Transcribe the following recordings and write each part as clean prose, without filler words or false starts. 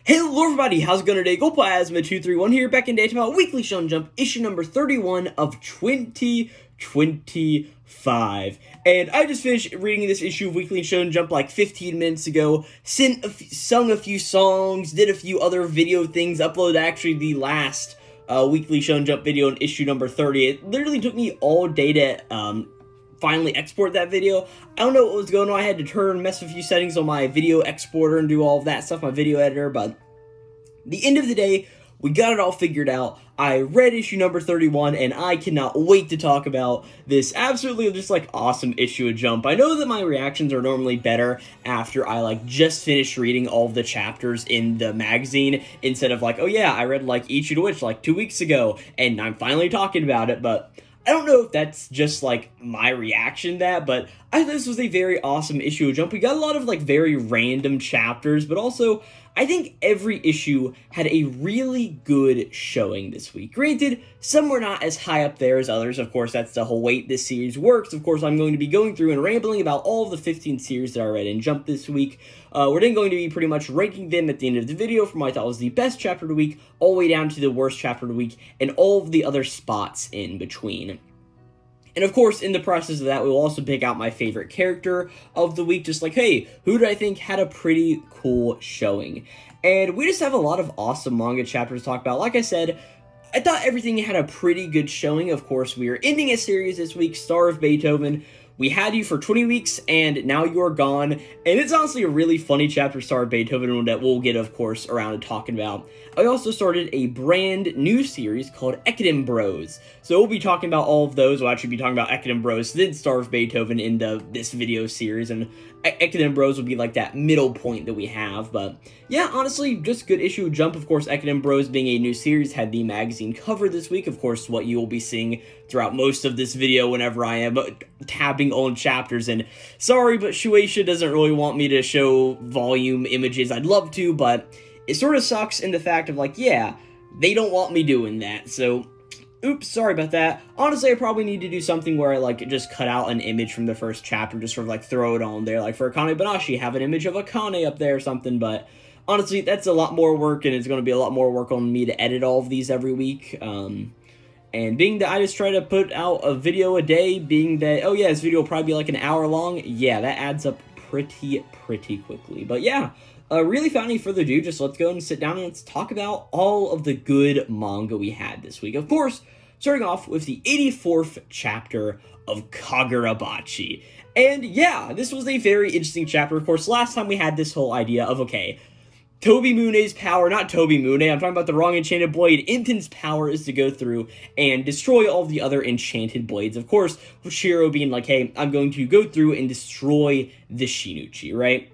Hello everybody, how's it going today? Glowplasma231 here, back in day to about Weekly Shonen Jump, issue number 31 of 2025. And I just finished reading this issue of Weekly Shonen Jump like 15 minutes ago, sung a few songs, did a few other video things, uploaded actually the last Weekly Shonen Jump video in issue number 30. It literally took me all day to finally export that video. I don't know what was going on. I had to mess with a few settings on my video exporter and do all of that stuff, my video editor, but at the end of the day, we got it all figured out. I read issue number 31, and I cannot wait to talk about this absolutely just, awesome issue of Jump. I know that my reactions are normally better after I, just finished reading all of the chapters in the magazine, instead of, oh yeah, I read, Ichi to Witch, 2 weeks ago, and I'm finally talking about it, but I don't know if that's just, my reaction to that, but I thought this was a very awesome issue of Jump. We got a lot of, very random chapters, but also, I think every issue had a really good showing this week. Granted, some were not as high up there as others. Of course, that's the whole way this series works. Of course, I'm going to be going through and rambling about all of the 15 series that I read in Jump this week. We're then going to be pretty much ranking them at the end of the video from what I thought was the best chapter of the week, all the way down to the worst chapter of the week, and all of the other spots in between. And of course, in the process of that, we will also pick out my favorite character of the week, just hey, who do I think had a pretty cool showing? And we just have a lot of awesome manga chapters to talk about. Like I said, I thought everything had a pretty good showing. Of course, we are ending a series this week, Star of Beethoven. We had you for 20 weeks, and now you're gone. And it's honestly a really funny chapter, Star of Beethoven, that we'll get, of course, around to talking about. I also started a brand new series called Ekiden Bros. So we'll be talking about all of those. We'll actually be talking about Ekiden Bros, then Star of Beethoven in this video series. And Ekiden Bros will be that middle point that we have. But yeah, honestly, just good issue of Jump. Of course, Ekiden Bros being a new series had the magazine cover this week. Of course, what you will be seeing throughout most of this video whenever I am tabbing on chapters. And sorry, but Shueisha doesn't really want me to show volume images. I'd love to, but it sort of sucks in the fact of yeah, they don't want me doing that. So oops, sorry about that. Honestly, I probably need to do something where I, just cut out an image from the first chapter, just sort of, throw it on there. For Akane Banashi, have an image of Akane up there or something, but honestly, that's a lot more work, and it's going to be a lot more work on me to edit all of these every week. And being that I just try to put out a video a day, being that, oh yeah, this video will probably be, an hour long, yeah, that adds up pretty quickly. But yeah, really without any further ado, just let's go and sit down and let's talk about all of the good manga we had this week. Of course, starting off with the 84th chapter of Kagurabachi. And yeah, this was a very interesting chapter. Of course, last time we had this whole idea of, okay, Tobimune's power, not Tobimune, I'm talking about the wrong enchanted blade. Inton's power is to go through and destroy all the other enchanted blades. Of course, with Shiro being hey, I'm going to go through and destroy the Shinuchi, right?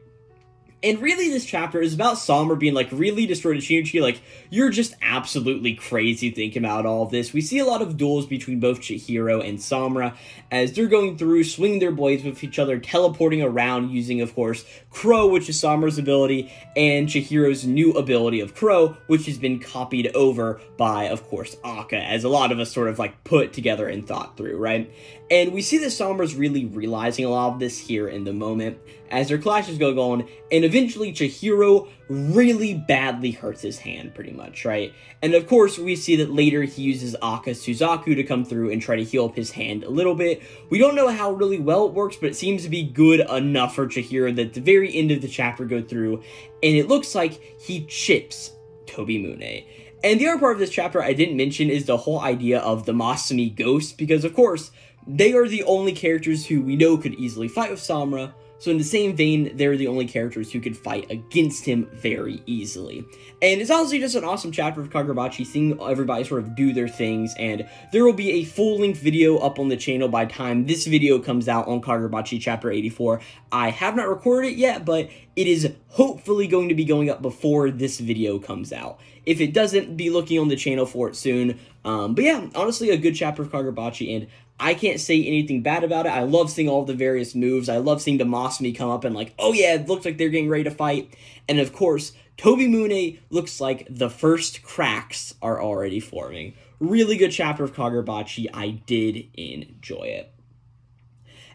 And really, this chapter is about Samura being, really destroyed to Shinuchi. You're just absolutely crazy thinking about all of this. We see a lot of duels between both Chihiro and Samura as they're going through, swinging their blades with each other, teleporting around using, of course, Crow, which is Samura's ability, and Chihiro's new ability of Crow, which has been copied over by, of course, Akka, as a lot of us sort of, put together and thought through, right? And we see that Samura's really realizing a lot of this here in the moment as their clashes go on, and eventually Chihiro really badly hurts his hand, pretty much, right? And of course, we see that later he uses Akka Suzaku to come through and try to heal up his hand a little bit. We don't know how really well it works, but it seems to be good enough for Chihiro that at the very end of the chapter go through, and it looks like he chips Tobimune. And the other part of this chapter I didn't mention is the whole idea of the Masumi Ghost, because of course, they are the only characters who we know could easily fight with Samura, so in the same vein, they're the only characters who could fight against him very easily. And it's honestly just an awesome chapter of Kagurabachi, seeing everybody sort of do their things, and there will be a full-length video up on the channel by the time this video comes out on Kagurabachi Chapter 84. I have not recorded it yet, but it is hopefully going to be going up before this video comes out. If it doesn't, be looking on the channel for it soon. But yeah, honestly, a good chapter of Kagurabachi, and I can't say anything bad about it. I love seeing all the various moves. I love seeing the Masumi come up and oh yeah, it looks like they're getting ready to fight. And of course, Tobimune looks like the first cracks are already forming. Really good chapter of Kagurabachi. I did enjoy it.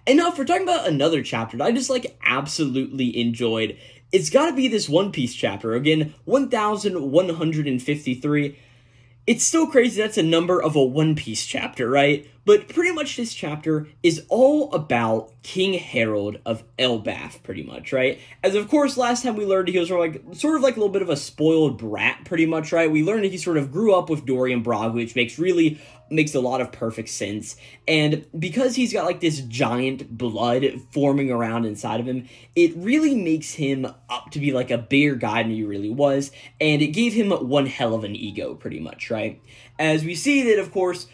And now, if we're talking about another chapter that I just, absolutely enjoyed, it's got to be this One Piece chapter. Again, 1153. It's still crazy that's a number of a One Piece chapter, right? But pretty much this chapter is all about King Harold of Elbaf, pretty much, right? As of course, last time we learned he was sort of like a little bit of a spoiled brat, pretty much, right? We learned that he sort of grew up with Dorian Brog, which makes a lot of perfect sense. And because he's got like this giant blood forming around inside of him, it really makes him up to be like a bigger guy than he really was, and it gave him one hell of an ego, pretty much, right? As we see that, of course,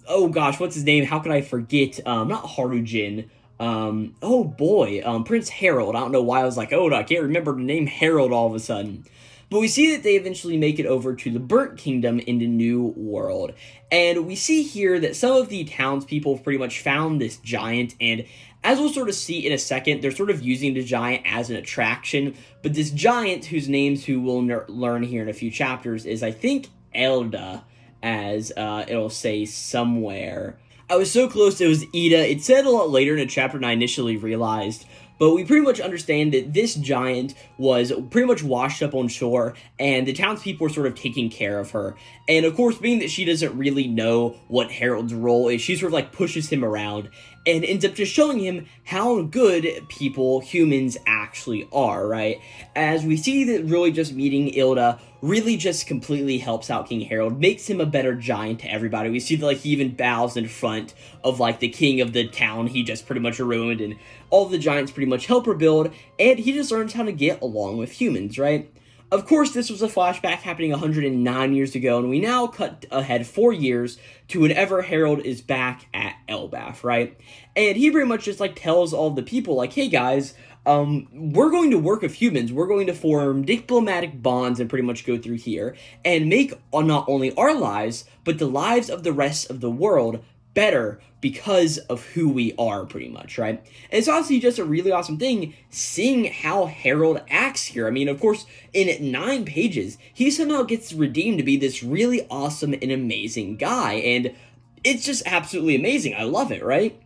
oh gosh, what's his name? How could I forget? Not Harujin. Oh boy, Prince Harold. I don't know why I was like, oh, I can't remember the name Harold all of a sudden. But we see that they eventually make it over to the Burnt Kingdom in the New World. And we see here that some of the townspeople have pretty much found this giant, and as we'll sort of see in a second, they're sort of using the giant as an attraction. But this giant, whose names who we'll learn here in a few chapters, is, I think, Elda, as it'll say somewhere. I was so close, it was Ida. It said a lot later in the chapter than I initially realized. But we pretty much understand that this giant was pretty much washed up on shore, and the townspeople were sort of taking care of her. And of course, being that she doesn't really know what Harold's role is, she sort of like pushes him around and ends up just showing him how good humans actually are, right? As we see that really just meeting Ilda really just completely helps out King Harold, makes him a better giant to everybody. We see that like he even bows in front of like the king of the town he just pretty much ruined, and all the giants pretty much help rebuild, and he just learns how to get along with humans, right? Of course, this was a flashback happening 109 years ago, and we now cut ahead 4 years to whenever Harold is back at Elbaf, right? And he pretty much just, like, tells all the people, like, hey, guys, we're going to work with humans. We're going to form diplomatic bonds and pretty much go through here and make not only our lives, but the lives of the rest of the world better because of who we are, pretty much, right? And it's honestly just a really awesome thing seeing how Harold acts here. I mean, of course, in 9 pages, he somehow gets redeemed to be this really awesome and amazing guy, and it's just absolutely amazing. I love it, right?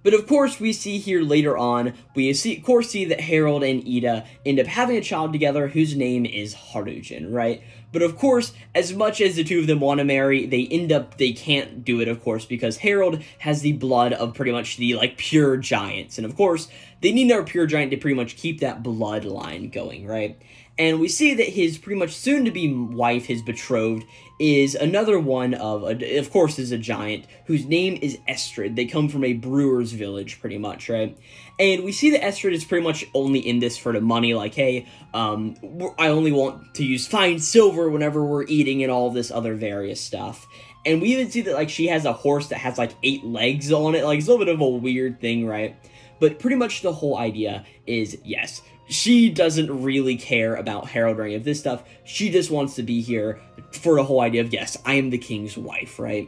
But of course, we see here later on, we see that Harold and Ida end up having a child together whose name is Harujin, right? But of course, as much as the two of them want to marry, they can't do it, of course, because Harold has the blood of pretty much the, like, pure giants. And of course, they need their pure giant to pretty much keep that bloodline going, right? And we see that his pretty much soon-to-be wife, his betrothed, is another one of course, is a giant, whose name is Estrid. They come from a brewer's village, pretty much, right? And we see that Estrid is pretty much only in this for the money, like, hey, I only want to use fine silver whenever we're eating and all this other various stuff. And we even see that, like, she has a horse that has, like, 8 legs on it. Like, it's a little bit of a weird thing, right? But pretty much the whole idea is, yes, she doesn't really care about Harold or any of this stuff. She just wants to be here for the whole idea of, yes, I am the king's wife, right?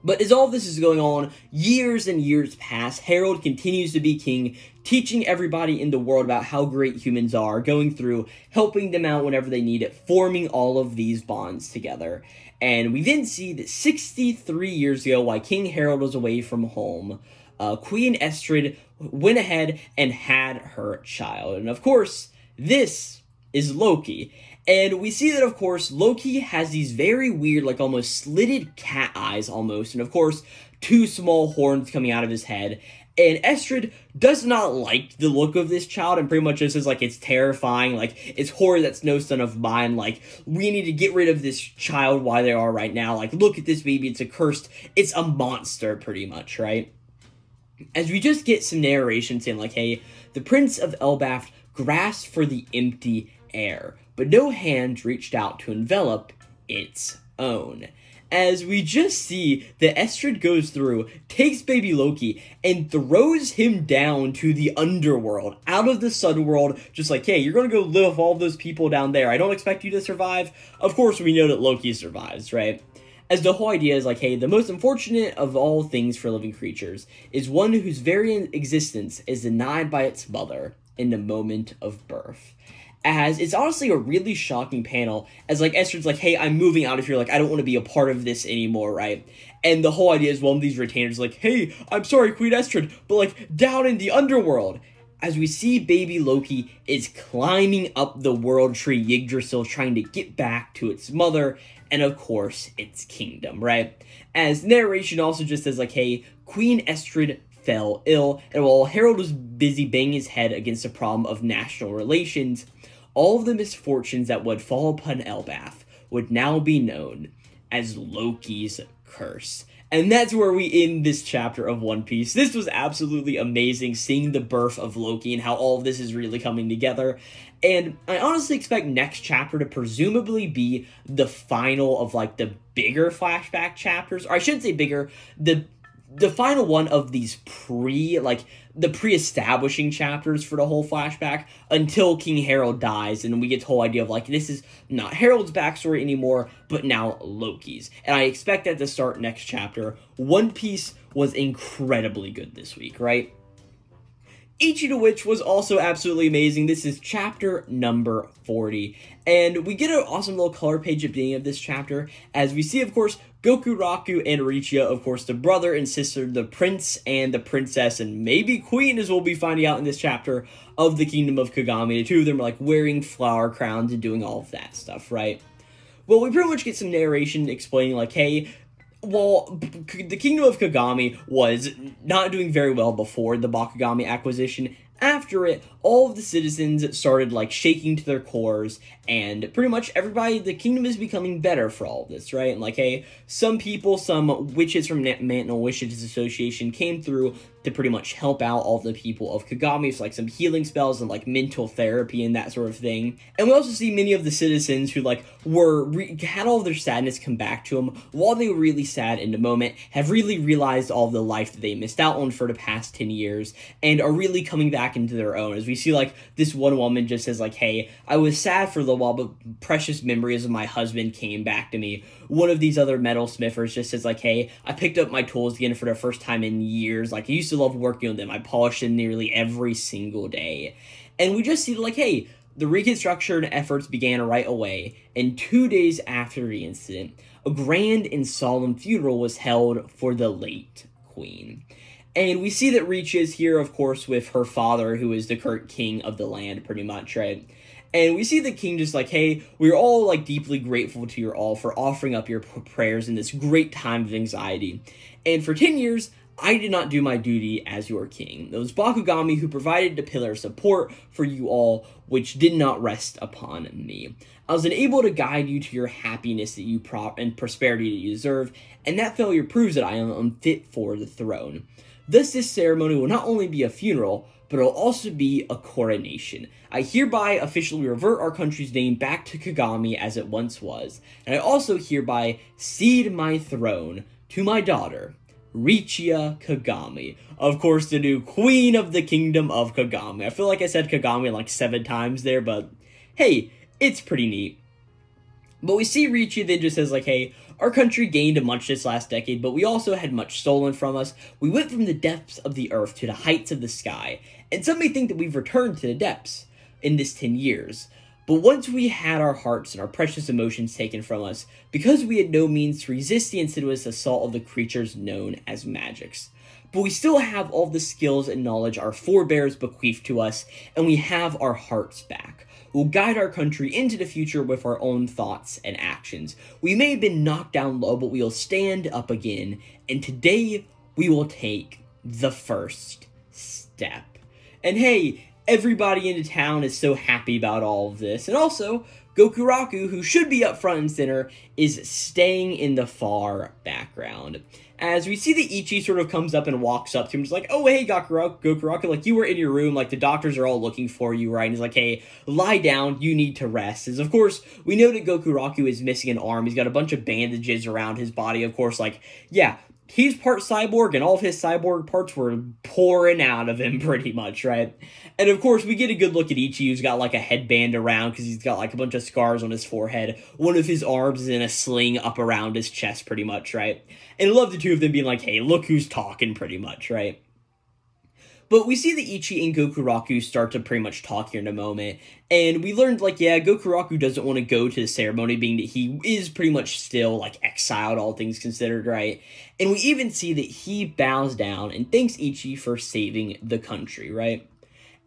But as all this is going on, years and years pass. Harold continues to be king, teaching everybody in the world about how great humans are, going through, helping them out whenever they need it, forming all of these bonds together. And we then see that 63 years ago, while King Harold was away from home, Queen Estrid went ahead and had her child. And of course, this is Loki. And we see that, of course, Loki has these very weird, like, almost slitted cat eyes, almost. And, of course, 2 small horns coming out of his head. And Estrid does not like the look of this child and pretty much just says, like, it's terrifying. Like, it's horror, that's no son of mine. Like, we need to get rid of this child while they are right now. Like, look at this baby. It's it's a monster, pretty much, right? As we just get some narration saying, like, hey, the Prince of Elbaf grasped for the empty air, but no hand reached out to envelop its own. As we just see that Estrid goes through, takes baby Loki, and throws him down to the underworld, out of the sun world, just like, hey, you're gonna go live with all those people down there. I don't expect you to survive. Of course, we know that Loki survives, right? As the whole idea is like, hey, the most unfortunate of all things for living creatures is one whose very existence is denied by its mother in the moment of birth. As it's honestly a really shocking panel, as like Estrid's like, hey, I'm moving out of here, like, I don't want to be a part of this anymore, right? And the whole idea is one of these retainers like, hey, I'm sorry, Queen Estrid, but like, down in the underworld. as we see baby Loki is climbing up the world tree Yggdrasil trying to get back to its mother and of course its kingdom, right? As narration also just says like, hey, Queen Estrid fell ill, and while Harold was busy banging his head against the problem of national relations, all of the misfortunes that would fall upon Elbaf would now be known as Loki's curse. And that's where we end this chapter of One Piece. This was absolutely amazing, seeing the birth of Loki and how all of this is really coming together. And I honestly expect next chapter to presumably be the final of, like, the bigger flashback chapters. Or I shouldn't say bigger, the final one of these the pre-establishing chapters for the whole flashback until King Harold dies, and we get the whole idea of, like, this is not Harold's backstory anymore, but now Loki's. And I expect that to start next chapter. One Piece was incredibly good this week, right? Ichi to Witch was also absolutely amazing. This is chapter number 40. And we get an awesome little color page at the beginning of this chapter, as we see, of course, Gokuraku and Richiya, of course, the brother and sister, the prince and the princess, and maybe queen, as we'll be finding out in this chapter, of the kingdom of Kagami. The two of them are, like, wearing flower crowns and doing all of that stuff, right? Well, we pretty much get some narration explaining, like, hey, well, the kingdom of Kagami was not doing very well before the Bakugami acquisition. After it, all of the citizens started, like, shaking to their cores, and pretty much everybody, the kingdom is becoming better for all of this, right? And, like, hey, some people, some witches from Mantle Witches Association came through to pretty much help out all the people of Kagami. It's like some healing spells and, like, mental therapy and that sort of thing. And we also see many of the citizens who, like, had all of their sadness come back to them while they were really sad in the moment, have really realized all of the life that they missed out on for the past 10 years, and are really coming back into their own. As we see, like, this one woman just says, like, hey, I was sad for a little while, but precious memories of my husband came back to me. One of these other metalsmithers just says, like, hey, I picked up my tools again for the first time in years. Like, I used to love working on them. I polished them nearly every single day. And we just see, like, hey, the reconstruction efforts began right away, and 2 days after the incident, a grand and solemn funeral was held for the late queen. And we see that Reach is here, of course, with her father, who is the current king of the land, pretty much, right? And we see the king just like, hey, we're all, like, deeply grateful to you all for offering up your prayers in this great time of anxiety. And for 10 years, I did not do my duty as your king. It was Bakugami who provided the pillar of support for you all, which did not rest upon me. I was unable to guide you to your happiness that you and prosperity that you deserve, and that failure proves that I am unfit for the throne. Thus, this ceremony will not only be a funeral, but it will also be a coronation. I hereby officially revert our country's name back to Kagami as it once was, and I also hereby cede my throne to my daughter, Richiya Kagami. Of course, the new queen of the kingdom of Kagami. I feel like I said Kagami like 7 times there, but hey, it's pretty neat. But we see Richiya then just says, like, hey, our country gained much this last decade, but we also had much stolen from us. We went from the depths of the earth to the heights of the sky, and some may think that we've returned to the depths in this 10 years. But once we had our hearts and our precious emotions taken from us, because we had no means to resist the insidious assault of the creatures known as magics. But we still have all the skills and knowledge our forebears bequeathed to us, and we have our hearts back. We'll guide our country into the future with our own thoughts and actions. We may have been knocked down low, but we'll stand up again, and today we will take the first step. And hey, everybody in the town is so happy about all of this. And also, Gokuraku, who should be up front and center, is staying in the far background. As we see that Ichi sort of comes up and walks up to him, just like, oh, hey, Gokuraku, like, you were in your room, like, the doctors are all looking for you, right? And he's like, hey, lie down, you need to rest. As, of course, we know that Gokuraku is missing an arm. He's got a bunch of bandages around his body, of course, like, yeah, he's part cyborg, and all of his cyborg parts were pouring out of him, pretty much, right? And, of course, we get a good look at Ichi, who's got, like, a headband around, because he's got, like, a bunch of scars on his forehead. One of his arms is in a sling up around his chest, pretty much, right? And I love the two of them being like, hey, look who's talking, pretty much, right? But we see that Ichi and Gokuraku start to pretty much talk here in a moment, and we learned, like, yeah, Gokuraku doesn't want to go to the ceremony, being that he is pretty much still, like, exiled, all things considered, right? And we even see that he bows down and thanks Ichi for saving the country, right?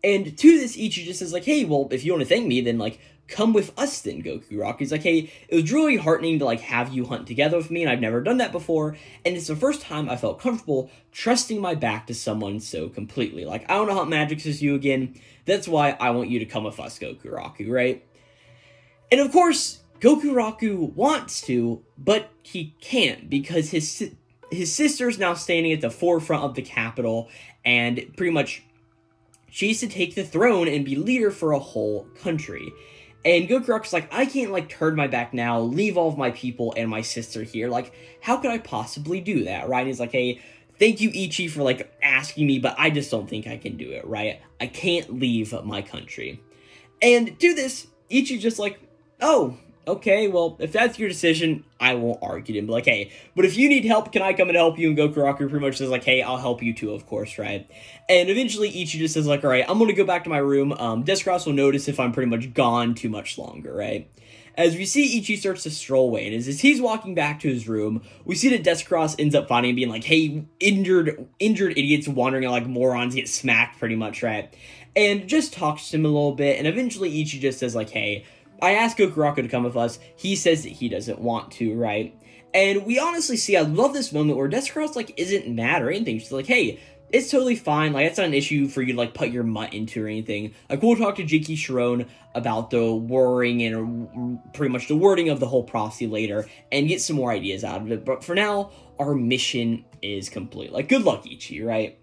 And to this, Ichi just says, like, hey, well, if you want to thank me, then, like, come with us then, Gokuraku. He's like, hey, it was really heartening to, like, have you hunt together with me, and I've never done that before, and it's the first time I felt comfortable trusting my back to someone so completely. Like, I want to hunt magics as you again, that's why I want you to come with us, Gokuraku, right? And of course, Gokuraku wants to, but he can't, because his sister's now standing at the forefront of the capital, and pretty much she's to take the throne and be leader for a whole country. And Gokuraku's like, I can't, like, turn my back now, leave all of my people and my sister here. Like, how could I possibly do that, right? And he's like, hey, thank you, Ichi, for, like, asking me, but I just don't think I can do it, right? I can't leave my country. And to this, Ichi's just like, oh, okay, well, if that's your decision, I won't argue him. But, like, hey, but if you need help, can I come and help you? And Gokuraku pretty much says, like, hey, I'll help you too, of course, right? And eventually, Ichi just says, like, all right, I'm gonna go back to my room. Descross will notice if I'm pretty much gone too much longer, right? As we see, Ichi starts to stroll away, and as he's walking back to his room, we see that Descross ends up finding him being like, hey, injured idiots wandering like morons get smacked pretty much, right? And just talks to him a little bit, and eventually Ichi just says, like, hey, I asked Gokuraku to come with us. He says that he doesn't want to, right? And we honestly see, I love this moment where Descross, like, isn't mad or anything. She's like, hey, it's totally fine. Like, it's not an issue for you to, like, put your mutt into or anything. Like, we'll talk to Jiki Sharon about the wording and pretty much the wording of the whole prophecy later and get some more ideas out of it. But for now, our mission is complete. Like, good luck, Ichi, right?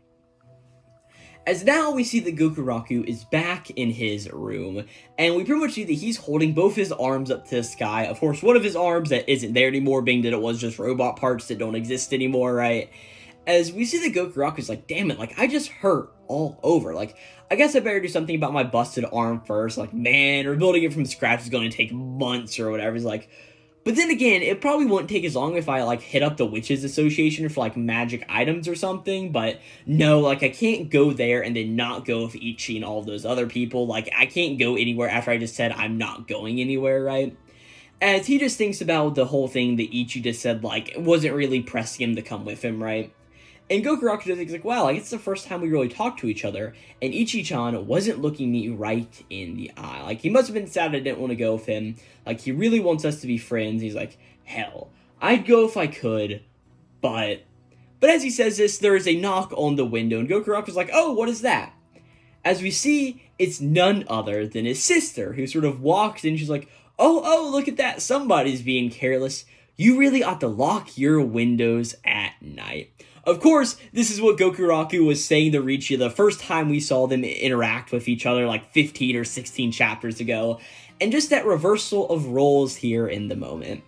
As now we see that Gokuraku is back in his room, and we pretty much see that he's holding both his arms up to the sky. Of course, one of his arms that isn't there anymore, being that it was just robot parts that don't exist anymore, right? As we see that Gokuraku's like, damn it, like, I just hurt all over. Like, I guess I better do something about my busted arm first. Like, man, rebuilding it from scratch is going to take months or whatever. He's like, but then again, it probably wouldn't take as long if I, like, hit up the Witches Association for, like, magic items or something, but no, like, I can't go there and then not go with Ichi and all of those other people. Like, I can't go anywhere after I just said I'm not going anywhere, right? As he just thinks about the whole thing that Ichi just said, like, wasn't really pressing him to come with him, right? And Gokuraku just thinks, like, wow, like, it's the first time we really talked to each other, and Ichi-chan wasn't looking me right in the eye. Like, he must have been sad I didn't want to go with him. Like, he really wants us to be friends. He's like, hell, I'd go if I could, but as he says this, there is a knock on the window, and Gokuraku's like, oh, what is that? As we see, it's none other than his sister, who sort of walks in. She's like, oh, look at that, somebody's being careless. You really ought to lock your windows at night. Of course, this is what Gokuraku was saying to Richi the first time we saw them interact with each other, like 15 or 16 chapters ago, and just that reversal of roles here in the moment.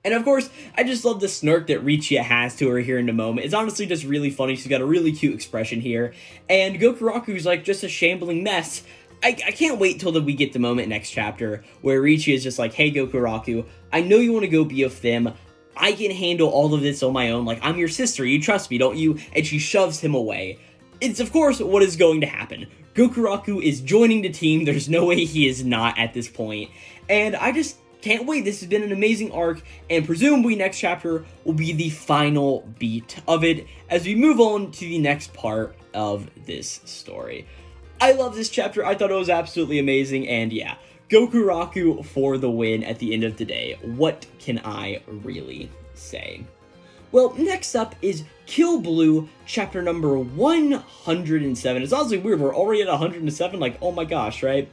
And of course, I just love the smirk that Richi has to her here in the moment. It's honestly just really funny. She's got a really cute expression here, and Gokuraku's like just a shambling mess. I can't wait till we get the moment next chapter where Richi is just like, hey Gokuraku, I know you want to go be with them. I can handle all of this on my own. Like, I'm your sister. You trust me, don't you? And she shoves him away. It's, of course, what is going to happen. Gokuraku is joining the team. There's no way he is not at this point. And I just can't wait. This has been an amazing arc. And presumably next chapter will be the final beat of it as we move on to the next part of this story. I love this chapter. I thought it was absolutely amazing. And yeah, Gokuraku for the win at the end of the day. What can I really say? Well, next up is Kill Blue, chapter number 107. It's honestly weird, we're already at 107, like, oh my gosh, right?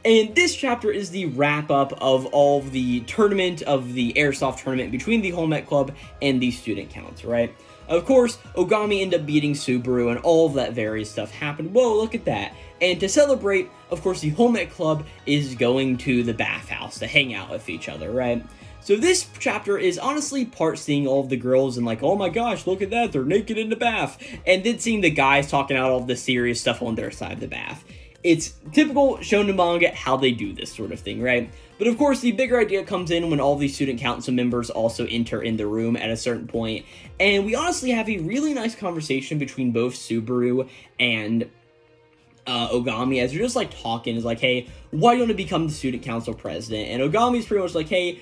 And this chapter is the wrap-up of all of the tournament, of the Airsoft tournament between the Home Ec Club and the Student Council, right? Of course, Ogami ended up beating Subaru and all of that various stuff happened. Whoa, look at that. And to celebrate, of course, the Home Ec Club is going to the bathhouse to hang out with each other, right? So this chapter is honestly part seeing all of the girls and like, oh my gosh, look at that, they're naked in the bath. And then seeing the guys talking out all of the serious stuff on their side of the bath. It's typical shonen manga how they do this sort of thing, right? But of course, the bigger idea comes in when all these student council members also enter in the room at a certain point. And we honestly have a really nice conversation between both Subaru and Ogami as they're just like talking. Is like, hey, why do you want to become the student council president? And Ogami's pretty much like, hey,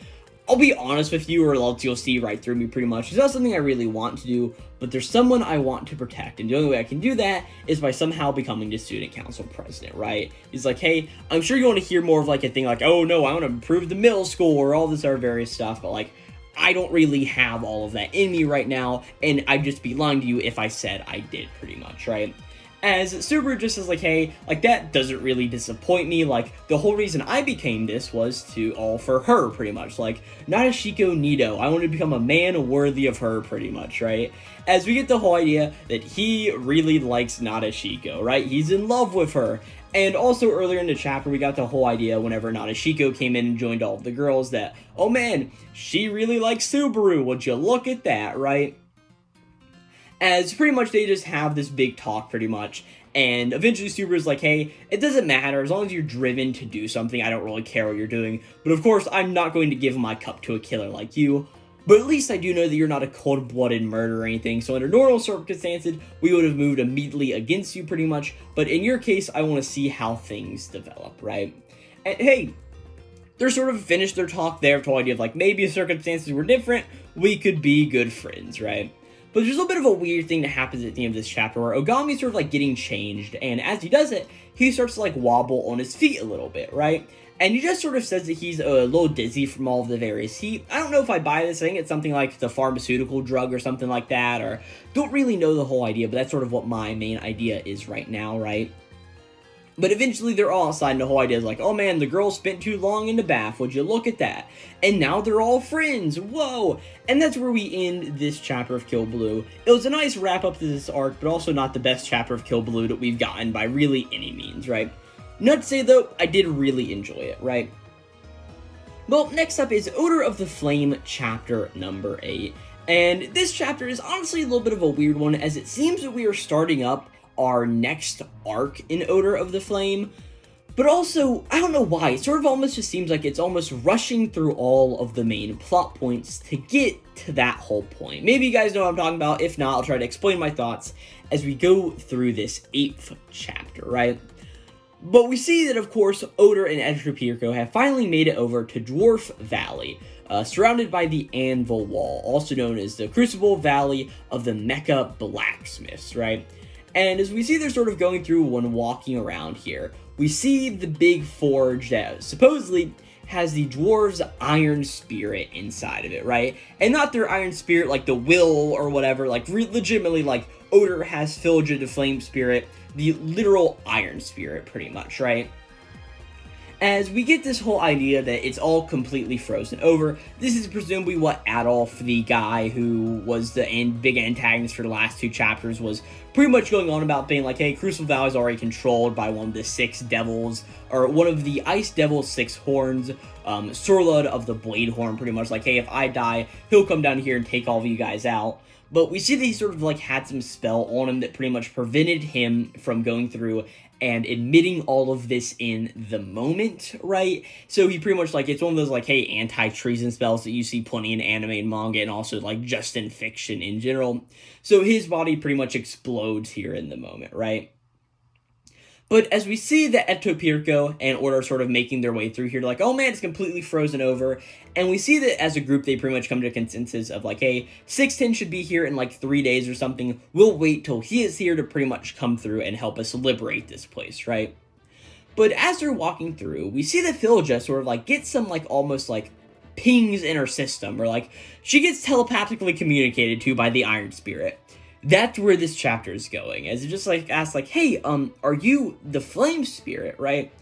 I'll be honest with you, or else you'll see right through me pretty much. It's not something I really want to do, but there's someone I want to protect, and the only way I can do that is by somehow becoming the student council president, right? He's like, hey, I'm sure you want to hear more of like a thing like, oh no, I want to improve the middle school, or all this other various stuff, but like, I don't really have all of that in me right now, and I'd just be lying to you if I said I did, pretty much, right? As Subaru just says like, hey, like, that doesn't really disappoint me, like, the whole reason I became this was to all for her, pretty much, like, Nadeshiko Nido, I want to become a man worthy of her, pretty much, right? As we get the whole idea that he really likes Nadeshiko, right? He's in love with her. And also earlier in the chapter, we got the whole idea whenever Nadeshiko came in and joined all of the girls that, oh man, she really likes Subaru, would you look at that, right? As pretty much they just have this big talk pretty much, and eventually Subaru's like, hey, it doesn't matter, as long as you're driven to do something, I don't really care what you're doing, but of course I'm not going to give my cup to a killer like you, but at least I do know that you're not a cold-blooded murderer or anything, so under normal circumstances, we would have moved immediately against you pretty much, but in your case, I want to see how things develop, right? And hey, they're sort of finished their talk there, the whole idea of like, maybe if circumstances were different, we could be good friends, right? But there's a little bit of a weird thing that happens at the end of this chapter where Ogami's sort of like getting changed, and as he does it, he starts to like wobble on his feet a little bit, right? And he just sort of says that he's a little dizzy from all of the various heat. I don't know if I buy this. I think it's something like the pharmaceutical drug or something like that, or don't really know the whole idea, but that's sort of what my main idea is right now, right? But eventually they're all outside, and the whole idea is like, oh man, the girl spent too long in the bath, would you look at that? And now they're all friends, whoa! And that's where we end this chapter of Kill Blue. It was a nice wrap up to this arc, but also not the best chapter of Kill Blue that we've gotten by really any means, right? Not to say though, I did really enjoy it, right? Well, next up is Odor of the Flame chapter number 8. And this chapter is honestly a little bit of a weird one, as it seems that we are starting up our next arc in Odor of the Flame, but also, I don't know why, it sort of almost just seems like it's almost rushing through all of the main plot points to get to that whole point. Maybe you guys know what I'm talking about. If not, I'll try to explain my thoughts as we go through this 8th chapter, right? But we see that, of course, Odor and Entropirko have finally made it over to Dwarf Valley, surrounded by the Anvil Wall, also known as the Crucible Valley of the Mecha Blacksmiths, right? And as we see they're sort of going through when walking around here, we see the big forge that supposedly has the dwarves' iron spirit inside of it, right? And not their iron spirit like the will or whatever, like legitimately like Odor has Filja the flame spirit, the literal iron spirit pretty much, right? As we get this whole idea that it's all completely frozen over, this is presumably what Adolf, the guy who was the big antagonist for the last 2 chapters, was pretty much going on about, being like, hey, Crucible Valley is already controlled by one of the 6 devils, or one of the Ice Devil's 6 horns, Sorlud of the Blade Horn, pretty much like, hey, if I die, he'll come down here and take all of you guys out. But we see that he sort of like had some spell on him that pretty much prevented him from going through and admitting all of this in the moment, right? So he pretty much like, it's one of those like, hey, anti-treason spells that you see plenty in anime and manga, and also like just in fiction in general. So his body pretty much explodes here in the moment, right? But as we see that Entropirko and Order are sort of making their way through here, like, oh man, it's completely frozen over. And we see that as a group, they pretty much come to a consensus of like, hey, 610 should be here in like 3 days or something. We'll wait till he is here to pretty much come through and help us liberate this place, right? But as they're walking through, we see that Filja sort of like gets some like almost like pings in her system, or like she gets telepathically communicated to by the Iron Spirit. That's where this chapter is going, as it just like asks like, hey, are you the flame spirit, right?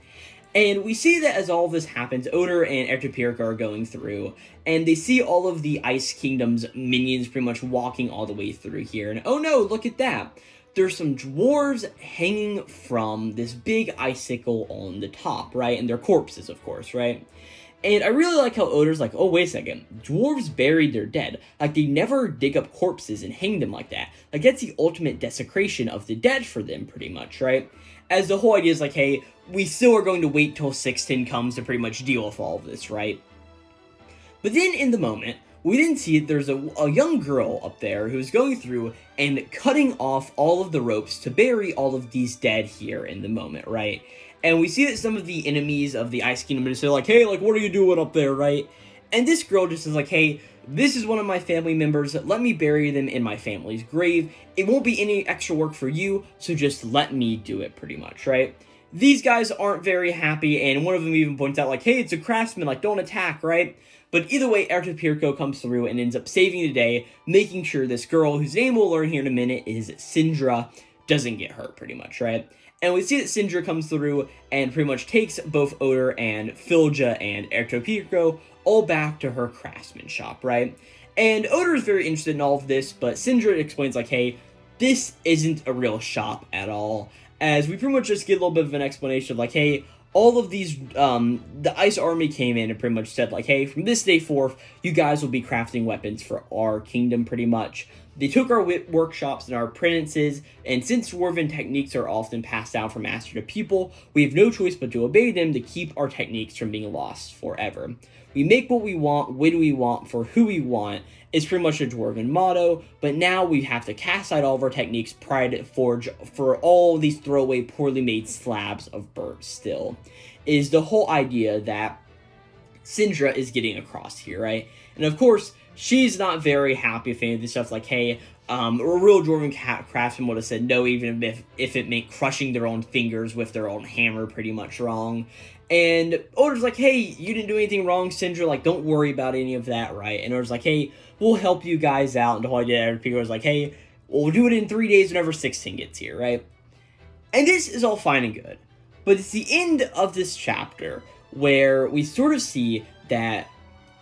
And we see that as all of this happens, Odor and Entropirko are going through, and they see all of the Ice Kingdom's minions pretty much walking all the way through here, and oh no, look at that! There's some dwarves hanging from this big icicle on the top, right? And they're corpses, of course, right? And I really like how Odor's like, oh, wait a second, dwarves buried their dead. Like, they never dig up corpses and hang them like that. Like, that's the ultimate desecration of the dead for them, pretty much, right? As the whole idea is like, hey, we still are going to wait till 610 comes to pretty much deal with all of this, right? But then, in the moment, we didn't see it, there's a young girl up there who's going through and cutting off all of the ropes to bury all of these dead here in the moment, right? And we see that some of the enemies of the Ice Kingdom are just like, hey, like, what are you doing up there, right? And this girl just is like, hey, this is one of my family members, let me bury them in my family's grave. It won't be any extra work for you, so just let me do it, pretty much, right? These guys aren't very happy, and one of them even points out, like, hey, it's a craftsman, like, don't attack, right? But either way, Ertapirko comes through and ends up saving the day, making sure this girl, whose name we'll learn here in a minute is Syndra, doesn't get hurt, pretty much, right? And we see that Syndra comes through and pretty much takes both Oder and Filja and Ertapirko all back to her craftsman shop, right? And Oder is very interested in all of this, but Syndra explains, like, hey, this isn't a real shop at all, as we pretty much just get a little bit of an explanation of, like, hey, all of these, the Ice Army came in and pretty much said, like, hey, from this day forth, you guys will be crafting weapons for our kingdom, pretty much. They took our workshops and our apprentices, and since dwarven techniques are often passed down from master to pupil, we have no choice but to obey them to keep our techniques from being lost forever. We make what we want, when we want, for who we want, is pretty much a dwarven motto, but now we have to cast out all of our techniques prior to forge for all these throwaway, poorly made slabs of burnt steel. Is the whole idea that Syndra is getting across here, right? And of course, she's not very happy with any of this stuff, like, hey, a real dwarven craftsman would have said no, even if it meant crushing their own fingers with their own hammer, pretty much wrong. And Oda's like, hey, you didn't do anything wrong, Syndra, like, don't worry about any of that, right? And Oda's like, hey, we'll help you guys out, and the whole idea, people was like, hey, we'll do it in 3 days whenever 16 gets here, right? And this is all fine and good, but it's the end of this chapter where we sort of see that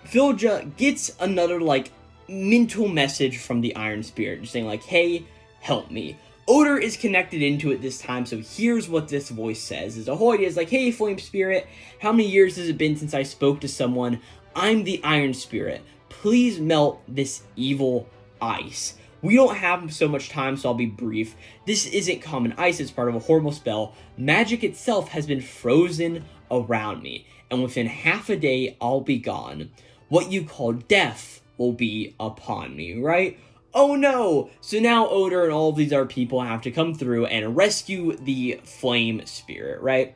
Filja gets another, like, mental message from the Iron Spirit, just saying, like, hey, help me. Oder is connected into it this time, so here's what this voice says. Is the whole idea is like, hey, Flame Spirit, how many years has it been since I spoke to someone? I'm the Iron Spirit. Please melt this evil ice. We don't have so much time, so I'll be brief. This isn't common ice, it's part of a horrible spell. Magic itself has been frozen around me, and within half a day, I'll be gone. What you call death will be upon me, right? Oh no! So now Oder and all of these other people have to come through and rescue the Flame Spirit, right?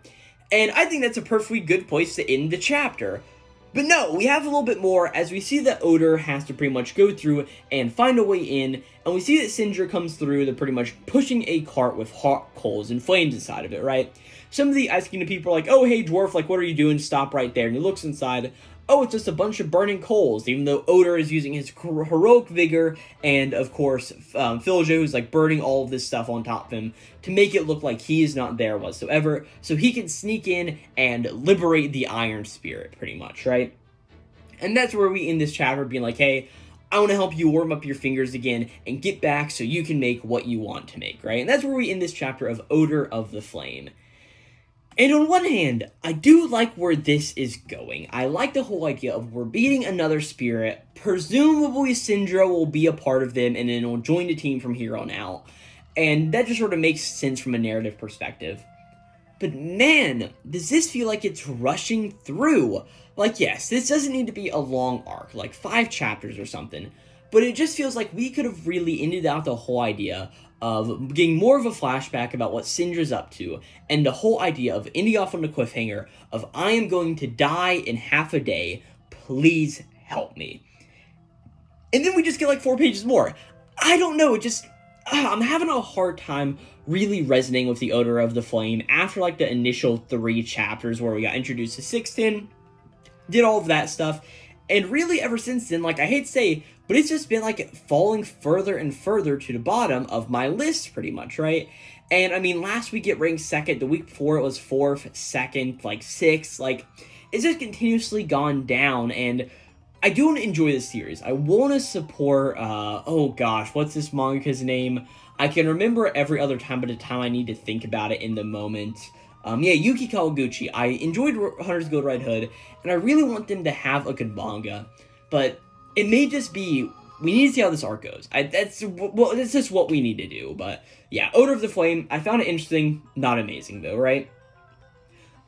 And I think that's a perfectly good place to end the chapter. But no, we have a little bit more, as we see that Oder has to pretty much go through and find a way in, and we see that Syndra comes through, they're pretty much pushing a cart with hot coals and flames inside of it, right? Some of the Ice Kingdom people are like, oh hey dwarf, like what are you doing? Stop right there. And he looks inside. Oh, it's just a bunch of burning coals, even though Oder is using his heroic vigor, and of course, Filja, who's like burning all of this stuff on top of him, to make it look like he is not there whatsoever, so he can sneak in and liberate the Iron Spirit, pretty much, right? And that's where we end this chapter, being like, hey, I want to help you warm up your fingers again, and get back so you can make what you want to make, right? And that's where we end this chapter of Oder of the Flame. And on one hand, I do like where this is going. I like the whole idea of we're beating another spirit. Presumably Syndra will be a part of them and then will join the team from here on out. And that just sort of makes sense from a narrative perspective. But man, does this feel like it's rushing through? Like, yes, this doesn't need to be a long arc, like 5 chapters or something. But it just feels like we could have really ended out the whole idea of getting more of a flashback about what Syndra's up to, and the whole idea of ending off on the cliffhanger of, I am going to die in half a day, please help me. And then we just get like 4 pages more. I don't know, it just, I'm having a hard time really resonating with the Oder of the Flame after like the initial 3 chapters where we got introduced to 610, did all of that stuff, and really ever since then, like I hate to say, but it's just been like falling further and further to the bottom of my list pretty much, right? And I mean, last week it ranked 2nd, the week before it was 4th, 2nd, like 6th, like it's just continuously gone down, and I don't enjoy this series. I want to support, oh gosh, what's this manga's name? I can remember every other time, but the time I need to think about it in the moment. Yuki Kawaguchi. I enjoyed Hunter's Guild Red Hood, and I really want them to have a good manga, but it may just be, we need to see how this arc goes. That's just what we need to do, but yeah, Oder of the Flame, I found it interesting, not amazing though, right?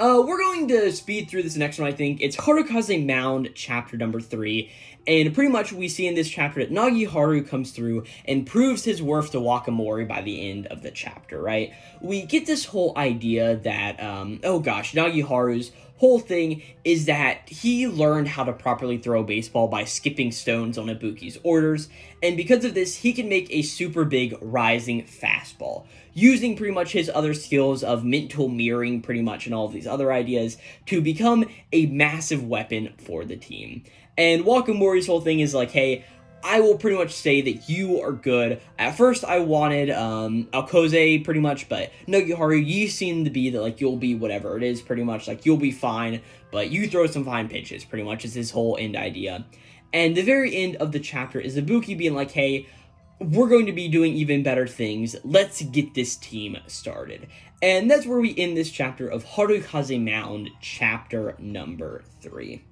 We're going to speed through this next one, I think. It's Harukaze Mound, chapter number 3, and pretty much we see in this chapter that Nagiharu comes through and proves his worth to Wakamori by the end of the chapter, right? We get this whole idea that, Nagiharu's whole thing is that he learned how to properly throw a baseball by skipping stones on Ibuki's orders, and because of this, he can make a super big rising fastball, using pretty much his other skills of mental mirroring pretty much and all of these other ideas to become a massive weapon for the team. And Wakamori's whole thing is like, hey, I will pretty much say that you are good. At first, I wanted Alkoze pretty much, but Nogiharu, you seem to be that, like, you'll be whatever it is pretty much. Like, you'll be fine, but you throw some fine pitches pretty much is his whole end idea. And the very end of the chapter is Ibuki being like, hey, we're going to be doing even better things. Let's get this team started. And that's where we end this chapter of Harukaze Mound, chapter number 3.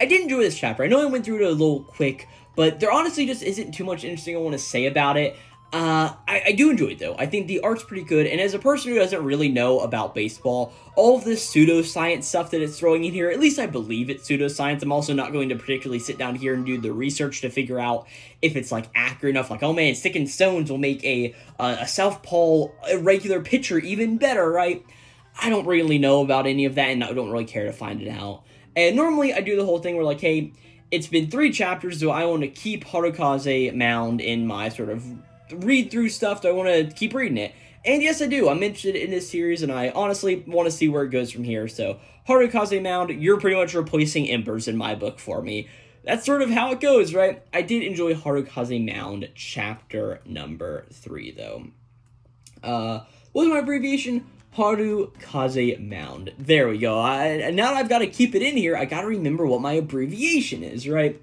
I did enjoy this chapter. I know I went through it a little quick, but there honestly just isn't too much interesting I want to say about it. I do enjoy it, though. I think the art's pretty good, and as a person who doesn't really know about baseball, all of this pseudoscience stuff that it's throwing in here, at least I believe it's pseudoscience. I'm also not going to particularly sit down here and do the research to figure out if it's, like, accurate enough. Like, oh man, sticking stones will make a southpaw irregular pitcher even better, right? I don't really know about any of that, and I don't really care to find it out. And normally I do the whole thing where, like, hey, it's been 3 chapters, do I want to keep Harukaze Mound in my sort of read-through stuff? Do I want to keep reading it? And yes, I do. I'm interested in this series, and I honestly want to see where it goes from here. So, Harukaze Mound, you're pretty much replacing Embers in my book for me. That's sort of how it goes, right? I did enjoy Harukaze Mound chapter number 3, though. What was my abbreviation? Harukaze Mound. There we go. Now that I've got to keep it in here, I got to remember what my abbreviation is, right?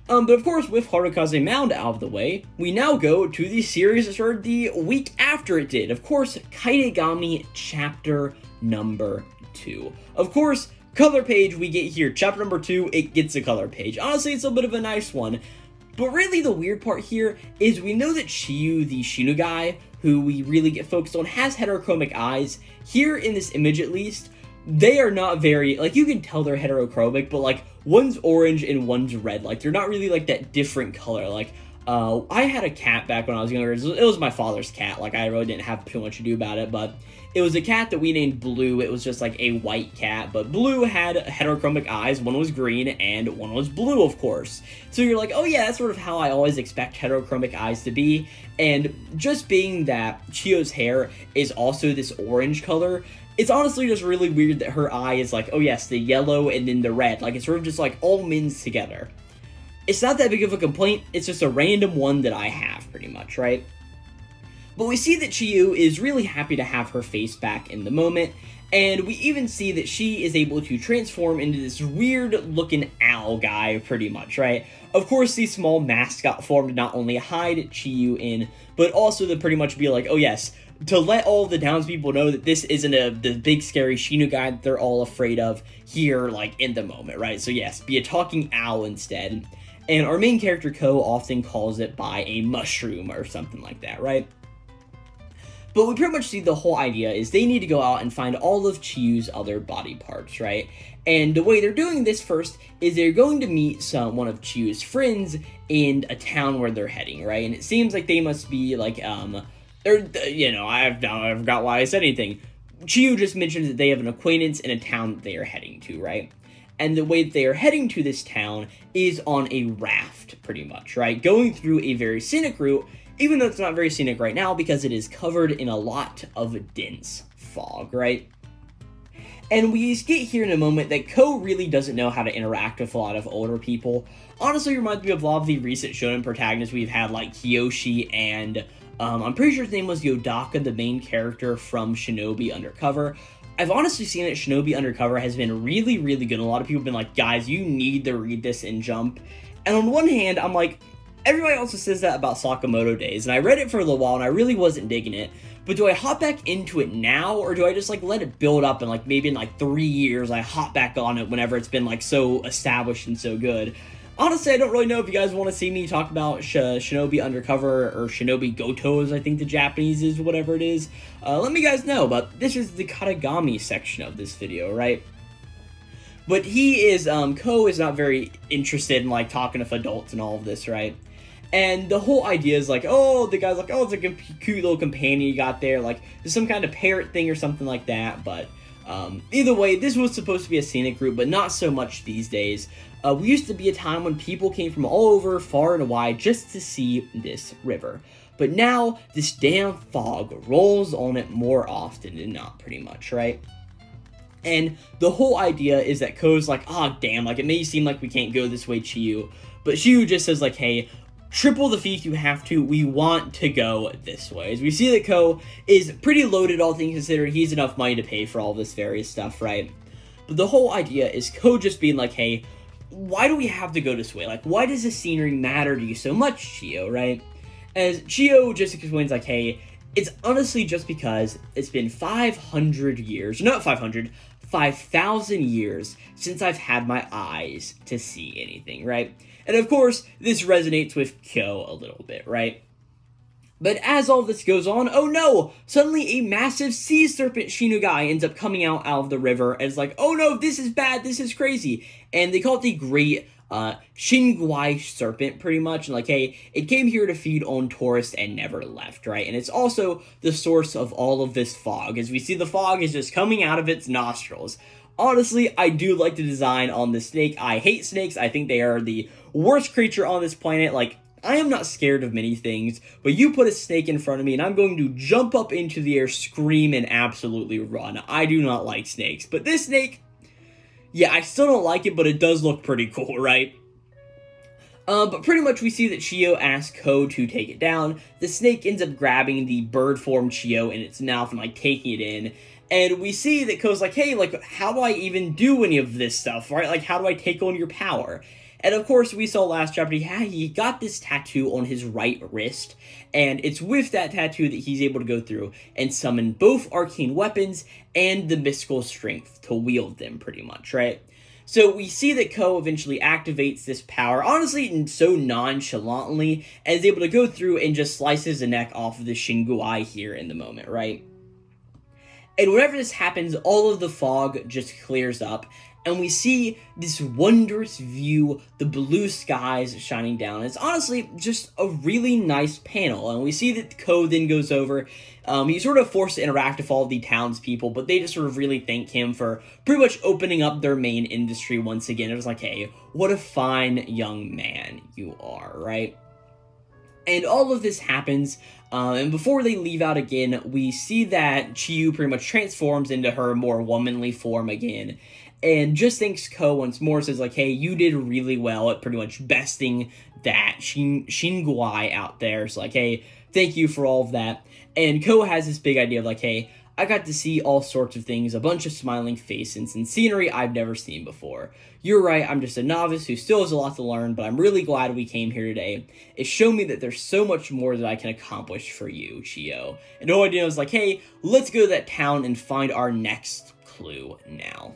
But of course, with Harukaze Mound out of the way, we now go to the series that started the week after it did. Of course, Kaidegami chapter number 2. Of course, color page we get here. Chapter number 2, it gets a color page. Honestly, it's a bit of a nice one. But really, the weird part here is we know that Chiyu, the Shinu guy, who we really get focused on, has heterochromic eyes. Here in this image, at least, they are not very, like, you can tell they're heterochromic, but, like, one's orange and one's red. Like, they're not really, like, that different color. Like, I had a cat back when I was younger. It was my father's cat. Like, I really didn't have too much to do about it, but it was a cat that we named Blue. It was just, like, a white cat, but Blue had heterochromic eyes. One was green, and one was blue, of course. So you're like, oh yeah, that's sort of how I always expect heterochromic eyes to be, and just being that Chio's hair is also this orange color, it's honestly just really weird that her eye is like, oh yes, the yellow and then the red. Like, it's sort of just, like, all mins together. It's not that big of a complaint, it's just a random one that I have, pretty much, right? But we see that Chiyu is really happy to have her face back in the moment, and we even see that she is able to transform into this weird-looking owl guy, pretty much, right? Of course, the small mascot form to not only hide Chiyu in, but also to pretty much be like, oh yes, to let all the townspeople know that this isn't the big scary Shinu guy that they're all afraid of here, like, in the moment, right? So yes, be a talking owl instead. And our main character, Ko, often calls it by a mushroom or something like that, right? But we pretty much see the whole idea is they need to go out and find all of Chiyu's other body parts, right? And the way they're doing this first is they're going to meet one of Chiyu's friends in a town where they're heading, right? And it seems like they must be like, I forgot why I said anything. Chiyu just mentioned that they have an acquaintance in a town that they are heading to, right? And the way that they are heading to this town is on a raft, pretty much, right? Going through a very scenic route, even though it's not very scenic right now because it is covered in a lot of dense fog, right? And we get here in a moment that Ko really doesn't know how to interact with a lot of older people. Honestly, reminds me of a lot of the recent shonen protagonists we've had, like Kiyoshi and, I'm pretty sure his name was Yodaka, the main character from Shinobi Undercover. I've honestly seen that Shinobi Undercover has been really, really good. A lot of people have been like, guys, you need to read this in Jump. And on one hand, I'm like, everybody also says that about Sakamoto Days, and I read it for a little while, and I really wasn't digging it. But do I hop back into it now, or do I just, like, let it build up, and, like, maybe in, like, 3 years, I hop back on it whenever it's been, like, so established and so good? Honestly, I don't really know if you guys want to see me talk about Shinobi Undercover, or Shinobi Gotos, I think the Japanese is, whatever it is. Let me guys know, but this is the Katagami section of this video, right? But Ko is not very interested in, like, talking with adults and all of this, right? And the whole idea is like, oh, the guy's like, oh, it's a cute little companion you got there, like, there's some kind of parrot thing or something like that, but Either way, this was supposed to be a scenic route, but not so much these days. We used to be a time when people came from all over, far and wide, just to see this river. But now, this damn fog rolls on it more often than not, pretty much, right? And the whole idea is that Ko's like, oh damn, like it may seem like we can't go this way, Chiyu. But Chiyu just says like, hey, triple the fee if you have to, we want to go this way. As we see that Ko is pretty loaded, all things considered, he's enough money to pay for all this various stuff, right? But the whole idea is Ko just being like, hey, why do we have to go this way? Like, why does the scenery matter to you so much, Chiyo, right? As Chiyo just explains like, hey, it's honestly just because it's been 500 years, not 500, 5,000 years since I've had my eyes to see anything, right? And of course, this resonates with Kyo a little bit, right? But as all this goes on, oh no! Suddenly a massive sea serpent Shinugai ends up coming out of the river and is like, oh no, this is bad, this is crazy. And they call it the Great Shinguai Serpent, pretty much. And like, hey, it came here to feed on tourists and never left, right? And it's also the source of all of this fog. As we see, the fog is just coming out of its nostrils. Honestly, I do like the design on the snake. I hate snakes. I think they are the worst creature on this planet. Like, I am not scared of many things, but you put a snake in front of me and I'm going to jump up into the air, scream, and absolutely run. I do not like snakes. But this snake, yeah, I still don't like it, but it does look pretty cool, right? But pretty much we see that Chiyo asks Ko to take it down. The snake ends up grabbing the bird form Chiyo in its mouth and like taking it in. And we see that Ko's like, hey, like, how do I even do any of this stuff, right? Like, how do I take on your power? And of course, we saw last chapter, he got this tattoo on his right wrist, and it's with that tattoo that he's able to go through and summon both arcane weapons and the mystical strength to wield them, pretty much, right? So we see that Ko eventually activates this power, honestly, so nonchalantly, and is able to go through and just slices the neck off of the Shinguai here in the moment, right? And whenever this happens, all of the fog just clears up, and we see this wondrous view, the blue skies shining down. It's honestly just a really nice panel, and we see that Ko then goes over. He's sort of forced to interact with all the townspeople, but they just sort of really thank him for pretty much opening up their main industry once again. It was like, hey, what a fine young man you are, right? And all of this happens, and before they leave out again, we see that Chiyu pretty much transforms into her more womanly form again, and just thanks Ko once more, says like, hey, you did really well at pretty much besting that Shinguai out there. So like, hey, thank you for all of that. And Ko has this big idea of like, hey, I got to see all sorts of things, a bunch of smiling faces and scenery I've never seen before. You're right, I'm just a novice who still has a lot to learn, but I'm really glad we came here today. It showed me that there's so much more that I can accomplish for you, Chiyo. And the whole idea was like, hey, let's go to that town and find our next clue now.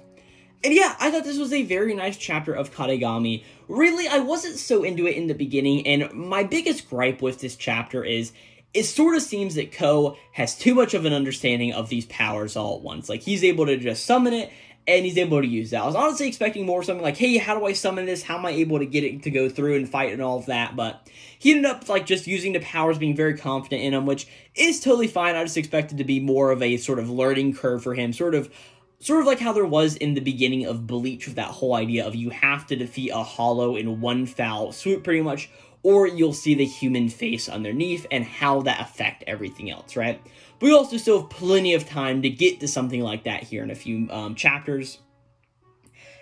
And yeah, I thought this was a very nice chapter of Karegami. Really, I wasn't so into it in the beginning, and my biggest gripe with this chapter is it sort of seems that Ko has too much of an understanding of these powers all at once. Like, he's able to just summon it, and he's able to use that. I was honestly expecting more something like, hey, how do I summon this? How am I able to get it to go through and fight and all of that? But he ended up, like, just using the powers, being very confident in them, which is totally fine. I just expected to be more of a sort of learning curve for him, sort of like how there was in the beginning of Bleach with that whole idea of you have to defeat a hollow in one foul swoop, pretty much, or you'll see the human face underneath and how that affect everything else, right? But we also still have plenty of time to get to something like that here in a few chapters.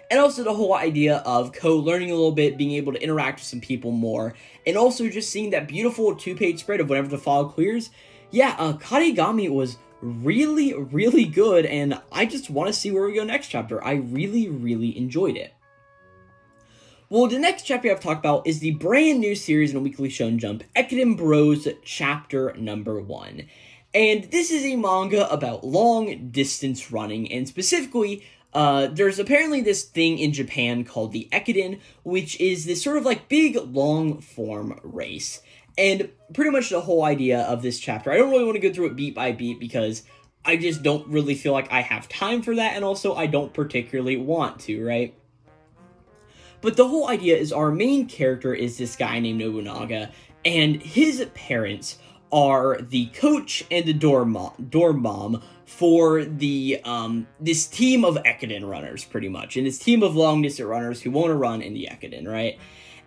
And also the whole idea of Ko learning a little bit, being able to interact with some people more, and also just seeing that beautiful 2-page spread of whenever the fog clears. Yeah, Karegami was really, really good, and I just want to see where we go next chapter. I really, really enjoyed it. Well, the next chapter I have to talk about is the brand new series in Weekly Shonen Jump, Ekiden Bros chapter number 1. And this is a manga about long distance running, and specifically, there's apparently this thing in Japan called the Ekiden, which is this sort of like big long form race. And pretty much the whole idea of this chapter, I don't really want to go through it beat by beat because I just don't really feel like I have time for that, and also I don't particularly want to, right? But the whole idea is our main character is this guy named Nobunaga, and his parents are the coach and the dorm mom for the this team of Ekiden runners, pretty much, and this team of long distance runners who want to run in the Ekiden, right?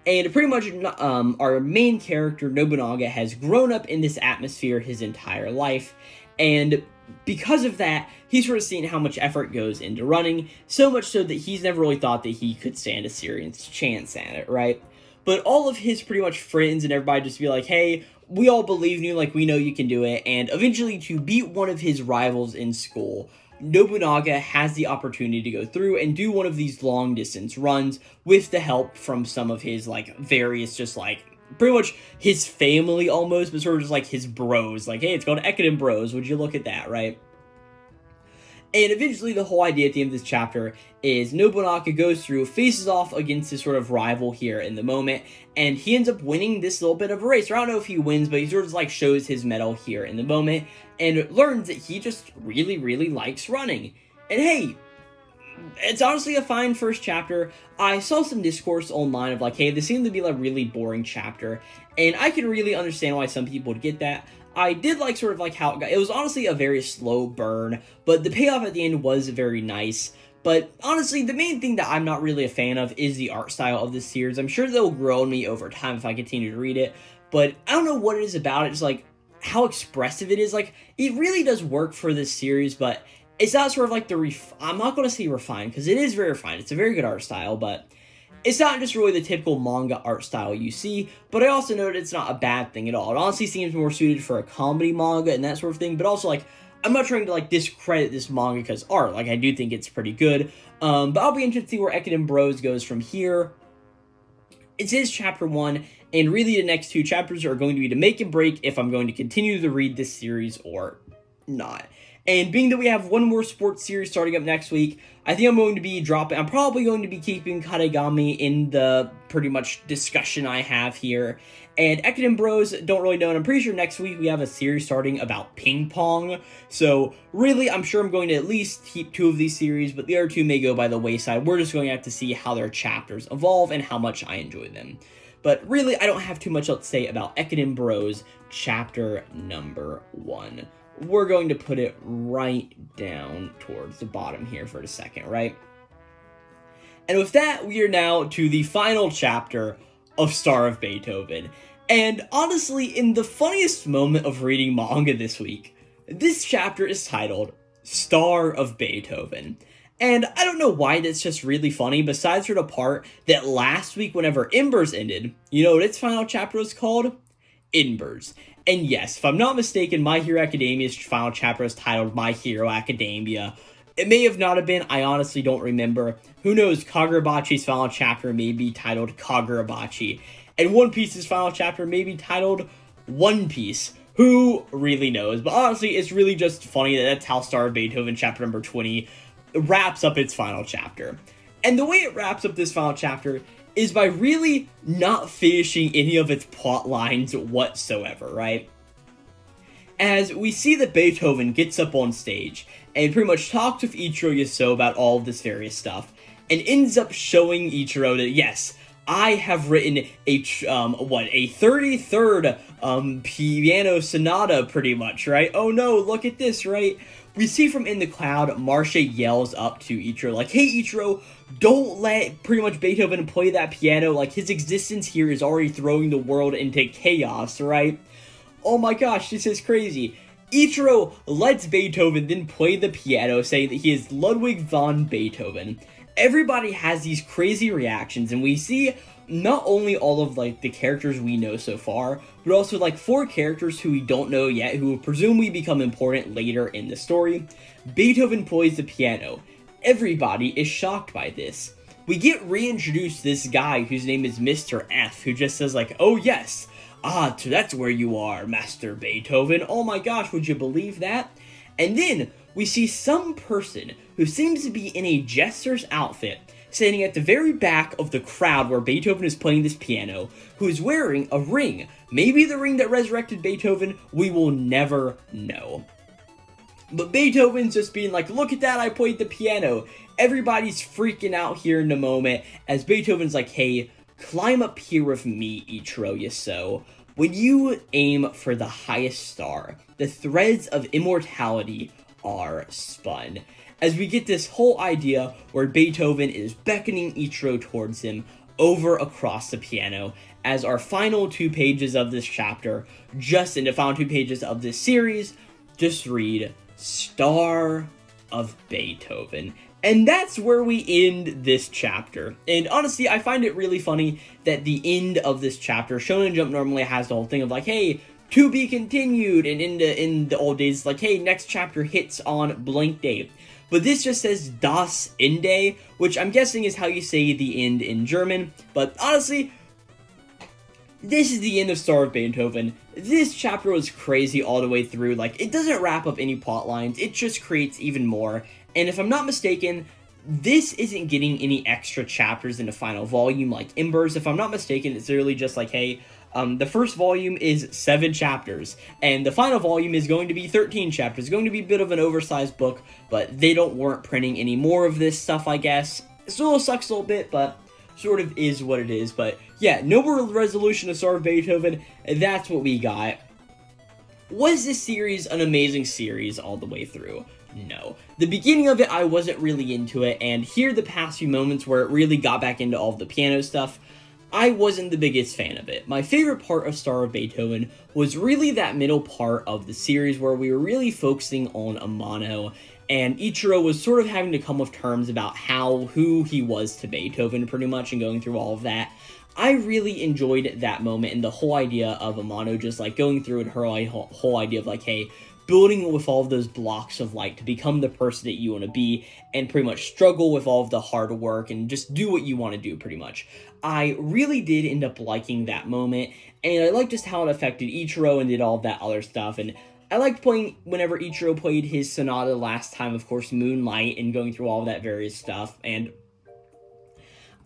And pretty much our main character, Nobunaga, has grown up in this atmosphere his entire life, and because of that, he's sort of seen how much effort goes into running, so much so that he's never really thought that he could stand a serious chance at it, right? But all of his pretty much friends and everybody just be like, hey, we all believe in you, like, we know you can do it, and eventually to beat one of his rivals in school, Nobunaga has the opportunity to go through and do one of these long distance runs with the help from some of his, like, various, just, like, pretty much his family almost, but sort of just, like, his bros. Like, hey, it's called Ekiden Bros, would you look at that, right? And eventually the whole idea at the end of this chapter is Nobunaga goes through, faces off against this sort of rival here in the moment, and he ends up winning this little bit of a race. Or I don't know if he wins, but he sort of like shows his mettle here in the moment, and learns that he just really, really likes running. And hey, it's honestly a fine first chapter. I saw some discourse online of like, hey, this seemed to be like a really boring chapter, and I can really understand why some people would get that. I did like sort of like how it was honestly a very slow burn, but the payoff at the end was very nice. But honestly, the main thing that I'm not really a fan of is the art style of this series. I'm sure they'll grow on me over time if I continue to read it, but I don't know what it is about it. It's like how expressive it is. Like, it really does work for this series, but it's not sort of like I'm not going to say refined, because it is very refined. It's a very good art style, but it's not just really the typical manga art style you see, but I also know that it's not a bad thing at all. It honestly seems more suited for a comedy manga and that sort of thing, but also, like, I'm not trying to, like, discredit this manga because art. Like, I do think it's pretty good, but I'll be interested to see where Ekiden Bros goes from here. It is chapter 1, and really the next 2 chapters are going to be to make and break if I'm going to continue to read this series or not. And being that we have one more sports series starting up next week, I think I'm probably going to be keeping Karegami in the pretty much discussion I have here. And Ekiden Bros, don't really know, and I'm pretty sure next week we have a series starting about ping pong. So really, I'm sure I'm going to at least keep 2 of these series, but the other 2 may go by the wayside. We're just going to have to see how their chapters evolve and how much I enjoy them. But really, I don't have too much else to say about Ekiden Bros chapter number 1. We're going to put it right down towards the bottom here for a second, right? And with that, we are now to the final chapter of Star of Beethoven. And honestly, in the funniest moment of reading manga this week, this chapter is titled Star of Beethoven. And I don't know why that's just really funny, besides for the part that last week, whenever Embers ended, you know what its final chapter was called? Embers. And yes, if I'm not mistaken, My Hero Academia's final chapter is titled My Hero Academia. It may have not have been, I honestly don't remember. Who knows, Kagurabachi's final chapter may be titled Kagurabachi. And One Piece's final chapter may be titled One Piece. Who really knows? But honestly, it's really just funny that that's how Star of Beethoven chapter number 20 wraps up its final chapter. And the way it wraps up this final chapter is by really not finishing any of its plot lines whatsoever, right? As we see that Beethoven gets up on stage and pretty much talks with Ichiro Yaso about all of this various stuff, and ends up showing Ichiro that, yes, I have written a 33rd piano sonata, pretty much, right? Oh no, look at this, right? We see from in the cloud, Marcia yells up to Ichiro, like, hey Ichiro, don't let pretty much Beethoven play that piano, like, his existence here is already throwing the world into chaos, right? Oh my gosh, this is crazy. Ichiro lets Beethoven then play the piano, saying that he is Ludwig von Beethoven. Everybody has these crazy reactions, and we see not only all of, like, the characters we know so far, but also, like, 4 characters who we don't know yet, who will presumably become important later in the story. Beethoven plays the piano. Everybody is shocked by this. We get reintroduced to this guy whose name is Mr. F, who just says, like, oh yes, so that's where you are, Master Beethoven. Oh my gosh, would you believe that? And then we see some person who seems to be in a jester's outfit, standing at the very back of the crowd where Beethoven is playing this piano, who is wearing a ring. Maybe the ring that resurrected Beethoven, we will never know. But Beethoven's just being like, look at that, I played the piano. Everybody's freaking out here in the moment, as Beethoven's like, hey, climb up here with me, Ichiro Yaso. When you aim for the highest star, the threads of immortality are spun. As we get this whole idea where Beethoven is beckoning Ichiro towards him over across the piano, as our final 2 pages of this chapter, just in the final 2 pages of this series, just read Star of Beethoven. And that's where we end this chapter. And honestly, I find it really funny that the end of this chapter, Shonen Jump normally has the whole thing of like, hey, to be continued, and in the old days, like, hey, next chapter hits on blank date. But this just says Das Ende, which I'm guessing is how you say the end in German. But honestly, this is the end of Star of Beethoven. This chapter was crazy all the way through. Like, it doesn't wrap up any plot lines, it just creates even more. And if I'm not mistaken, this isn't getting any extra chapters in the final volume like Embers. If I'm not mistaken, it's literally just like, hey, the first volume is 7 chapters, and the final volume is going to be 13 chapters. It's going to be a bit of an oversized book, but they weren't printing any more of this stuff, I guess. It still sucks a little bit, but sort of is what it is. But yeah, no more resolution of Star of Beethoven. That's what we got. Was this series an amazing series all the way through? No. The beginning of it, I wasn't really into it, and here the past few moments where it really got back into all of the piano stuff, I wasn't the biggest fan of it. My favorite part of Star of Beethoven was really that middle part of the series where we were really focusing on Amano, and Ichiro was sort of having to come with terms about who he was to Beethoven pretty much, and going through all of that. I really enjoyed that moment and the whole idea of Amano just like going through and her whole idea of like, hey, building with all of those blocks of light to become the person that you want to be, and pretty much struggle with all of the hard work and just do what you want to do pretty much. I really did end up liking that moment, and I liked just how it affected Ichiro and did all of that other stuff. And I liked playing whenever Ichiro played his sonata last time, of course, Moonlight, and going through all of that various stuff. And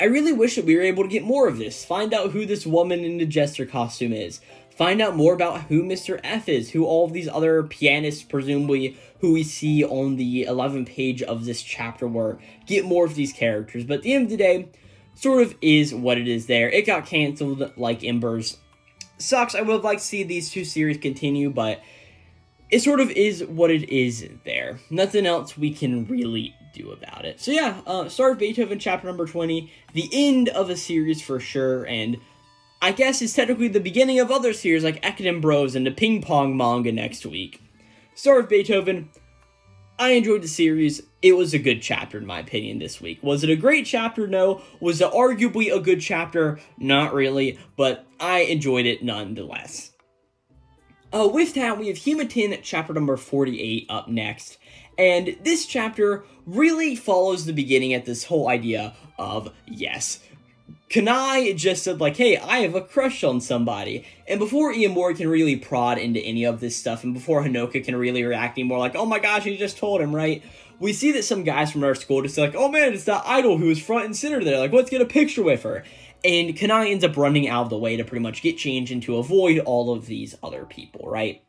I really wish that we were able to get more of this. Find out who this woman in the jester costume is. Find out more about who Mr. F is, who all of these other pianists, presumably, who we see on the 11th page of this chapter were. Get more of these characters. But at the end of the day, sort of is what it is there. It got canceled like Embers. Sucks. I would have liked to see these 2 series continue, but it sort of is what it is there. Nothing else we can really do about it. So yeah, Star of Beethoven chapter number 20, the end of a series for sure, and I guess it's technically the beginning of other series like Ekiden Bros and the Ping Pong manga next week. Star of Beethoven, I enjoyed the series. It was a good chapter in my opinion this week. Was it a great chapter? No. Was it arguably a good chapter? Not really, but I enjoyed it nonetheless. With that, we have Hematin chapter number 48 up next. And this chapter really follows the beginning at this whole idea of, yes, Kanai just said like, hey, I have a crush on somebody. And before Iamori can really prod into any of this stuff, and before Hanoka can really react anymore, like, oh my gosh, he just told him, right? We see that some guys from our school just like, oh man, it's that idol who is front and center there. Like, let's get a picture with her. And Kanai ends up running out of the way to pretty much get changed and to avoid all of these other people, right?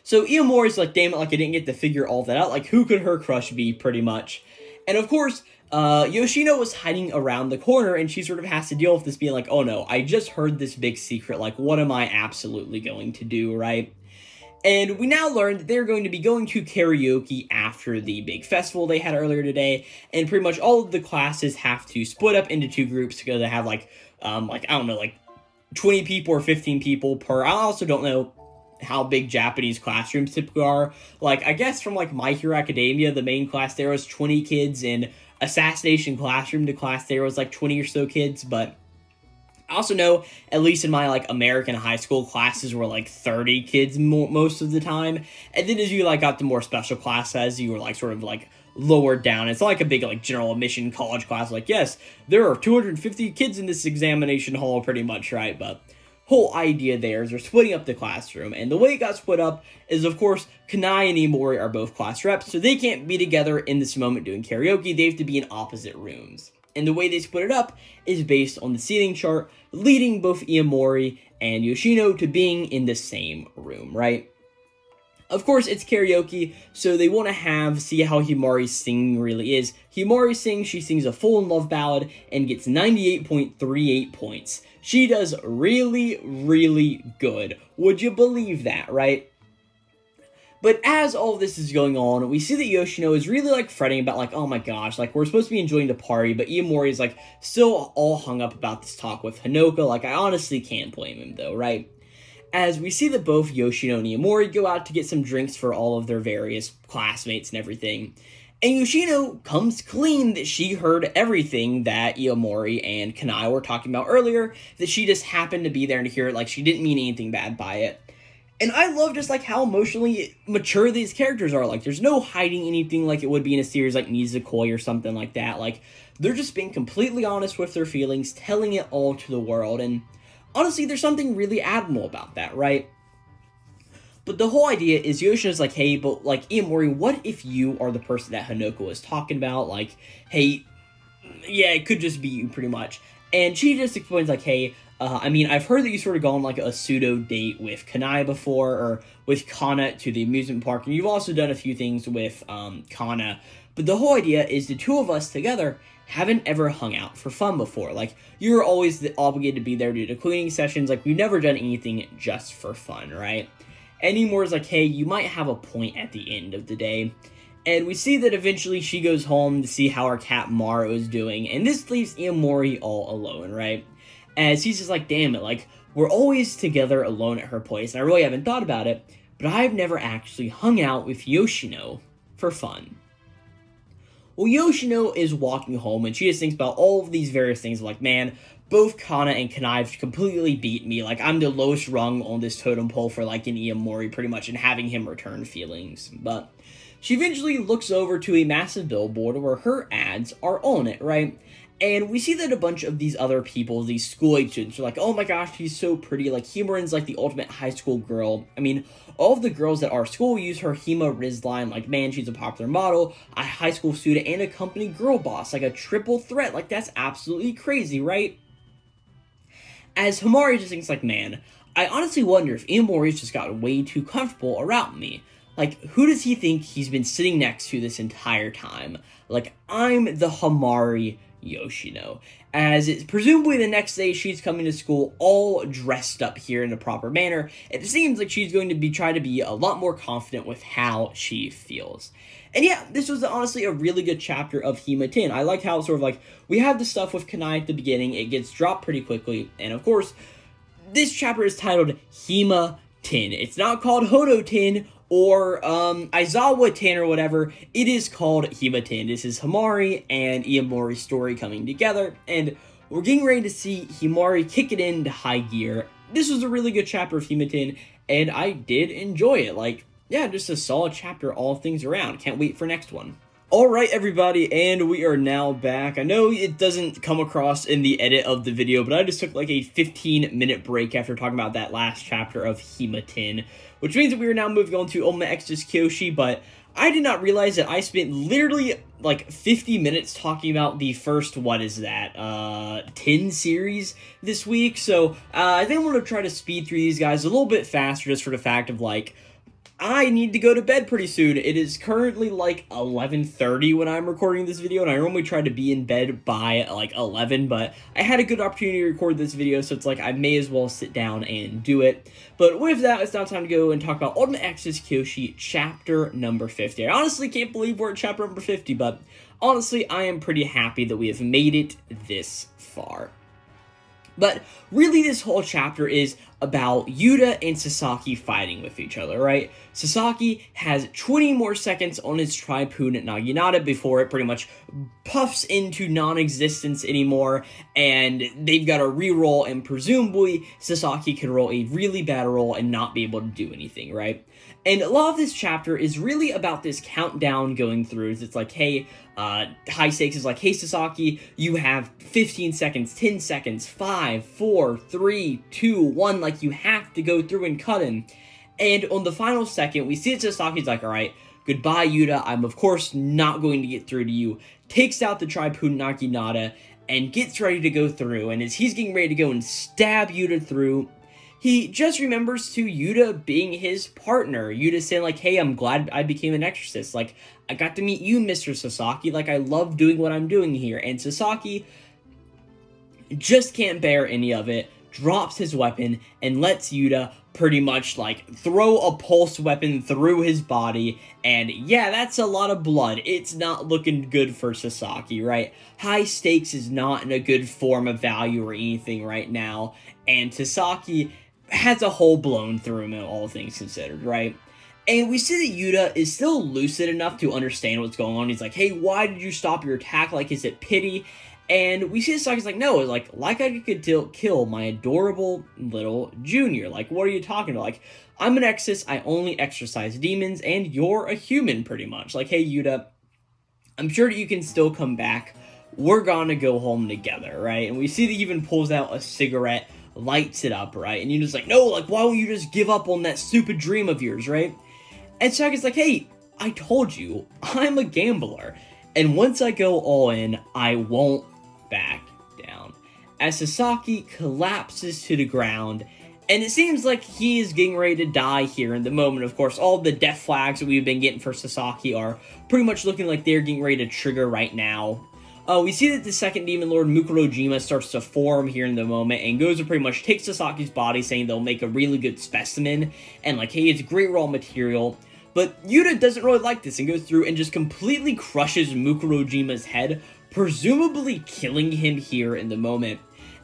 So Iamori's like, damn it, like I didn't get to figure all that out. Like, who could her crush be, pretty much? And of course, Yoshino was hiding around the corner, and she sort of has to deal with this being like, oh no, I just heard this big secret, like, what am I absolutely going to do, right? And we now learn that they're going to be going to karaoke after the big festival they had earlier today, and pretty much all of the classes have to split up into 2 groups to go to have, like, I don't know, like, 20 people or 15 people per. I also don't know how big Japanese classrooms typically are. Like, I guess from, like, My Hero Academia, the main class there was 20 kids, and Assassination Classroom, the class there was, like, 20 or so kids, but I also know, at least in my, like, American high school classes were, like, 30 kids most of the time, and then as you, like, got the more special classes, you were, like, sort of, like, lowered down. It's not like a big, like, general admission college class, like, yes, there are 250 kids in this examination hall, pretty much, right, but whole idea there is they're splitting up the classroom, and the way it got split up is, of course, Kanai and Iamori are both class reps, so they can't be together in this moment doing karaoke. They have to be in opposite rooms. And the way they split it up is based on the seating chart, leading both Iamori and Yoshino to being in the same room, right? Of course, it's karaoke, so they want to see how Himari's singing really is. Himari sings, she sings a full love ballad, and gets 98.38 points. She does really, really good. Would you believe that, right? But as all of this is going on, we see that Yoshino is really, like, fretting about, like, oh my gosh, like, we're supposed to be enjoying the party, but Iamori is, like, still all hung up about this talk with Hanoka. Like, I honestly can't blame him, though, right? As we see that both Yoshino and Iamori go out to get some drinks for all of their various classmates and everything. And Yoshino comes clean that she heard everything that Iamori and Kanai were talking about earlier, that she just happened to be there to hear it, like, she didn't mean anything bad by it. And I love just, like, how emotionally mature these characters are. Like, there's no hiding anything like it would be in a series like Nizukoi or something like that. Like, they're just being completely honest with their feelings, telling it all to the world, and honestly, there's something really admirable about that, right? But the whole idea is Yoshino's like, hey, but, like, Iamori, what if you are the person that Hanoko was talking about? Like, hey, yeah, it could just be you, pretty much. And she just explains, like, hey, I mean, I've heard that you sort of gone, like, a pseudo date with Kanai before, or with Kana to the amusement park, and you've also done a few things with, Kana. But the whole idea is the two of us together haven't ever hung out for fun before. Like, you're always obligated to be there due to cleaning sessions. Like, we've never done anything just for fun, right? Anymore is like, hey, you might have a point at the end of the day. And we see that eventually she goes home to see how her cat Maru is doing, and this leaves Iamori all alone, right? As he's just like, damn it, like, we're always together alone at her place, and I really haven't thought about it, but I've never actually hung out with Yoshino for fun. Well, Yoshino is walking home, and she just thinks about all of these various things, like, man, both Kana and Kanai have completely beat me, like, I'm the lowest rung on this totem pole for, like, an Iamori, pretty much, and having him return feelings, but she eventually looks over to a massive billboard where her ads are on it, right? And we see that a bunch of these other people, these school-age students, are like, oh my gosh, she's so pretty, like, Himarin's like the ultimate high school girl. I mean, all of the girls at our school use her Hima Riz line, like, man, she's a popular model, a high school student, and a company girl boss, like a triple threat. Like, that's absolutely crazy, right? As Himari just thinks, like, man, I honestly wonder if Iamori's just got way too comfortable around me. Like, who does he think he's been sitting next to this entire time? Like, I'm the Himari Yoshino. As it's presumably the next day she's coming to school all dressed up here in a proper manner. It seems like she's going to be trying to be a lot more confident with how she feels. And yeah, this was honestly a really good chapter of Hima 10. I like how it's sort of like, we have the stuff with Kanai at the beginning, it gets dropped pretty quickly, and of course, this chapter is titled Hima 10. It's not called Hodo 10 or Aizawa 10 or whatever. It is called Hima 10. This is Himari and Iamori's story coming together, and we're getting ready to see Himari kick it into high gear. This was a really good chapter of Hima 10, and I did enjoy it. Like, yeah, just a solid chapter all things around. Can't wait for next one. Alright everybody, and we are now back. I know it doesn't come across in the edit of the video, but I just took like a 15-minute break after talking about that last chapter of Hima 10, which means that we are now moving on to Oma Exodus Kyoshi, but I did not realize that I spent literally like 50 minutes talking about the first, 10 series this week, so I think I'm going to try to speed through these guys a little bit faster just for the fact of like, I need to go to bed pretty soon. It is currently like 11:30 when I'm recording this video, and I normally try to be in bed by like 11, but I had a good opportunity to record this video, so it's like I may as well sit down and do it. But with that, it's now time to go and talk about Ultimate Exodus Kyoshi chapter number 50. I honestly can't believe we're at chapter number 50, but honestly, I am pretty happy that we have made it this far. But really, this whole chapter is about Yuta and Sasaki fighting with each other, right? Sasaki has 20 more seconds on his Tripoon at Naginata before it pretty much puffs into non-existence anymore, and they've got to re-roll, and presumably Sasaki can roll a really bad roll and not be able to do anything, right? And a lot of this chapter is really about this countdown going through. It's like, hey, high stakes is like, hey, Sasaki, you have 15 seconds, 10 seconds, 5, 4, 3, 2, 1, like, you have to go through and cut him. And on the final second, we see that Sasaki's like, alright, goodbye, Yuta, I'm of course not going to get through to you, takes out the Tripoon Naginata, and gets ready to go through, and as he's getting ready to go and stab Yuta through, he just remembers to Yuta being his partner. Yuta saying like, hey, I'm glad I became an exorcist. Like, I got to meet you, Mr. Sasaki. Like, I love doing what I'm doing here. And Sasaki just can't bear any of it, drops his weapon, and lets Yuta pretty much, like, throw a pulse weapon through his body, and yeah, that's a lot of blood. It's not looking good for Sasaki, right? High stakes is not in a good form of value or anything right now, and Sasaki has a hole blown through him, all things considered, right? And we see that Yuta is still lucid enough to understand what's going on. He's like, hey, why did you stop your attack? Like, is it pity? And we see Sasaki's like, no, it's like I could kill my adorable little junior. Like, what are you talking about? Like, I'm an exorcist, I only exorcise demons, and you're a human, pretty much. Like, hey, Yuta, I'm sure that you can still come back. We're gonna go home together, right? And we see that he even pulls out a cigarette, lights it up, right? And Yuta's like, no, like, why won't you just give up on that stupid dream of yours, right? And Sasaki's like, hey, I told you, I'm a gambler. And once I go all in, I won't back down. As Sasaki collapses to the ground, and it seems like he is getting ready to die here in the moment. Of course, all the death flags that we've been getting for Sasaki are pretty much looking like they're getting ready to trigger right now. We see that the second Demon Lord, Mukurojima, starts to form here in the moment, and goes to pretty much take Sasaki's body, saying they'll make a really good specimen, and like, hey, it's great raw material. But Yuta doesn't really like this, and goes through and just completely crushes Mukurojima's head, presumably killing him here in the moment.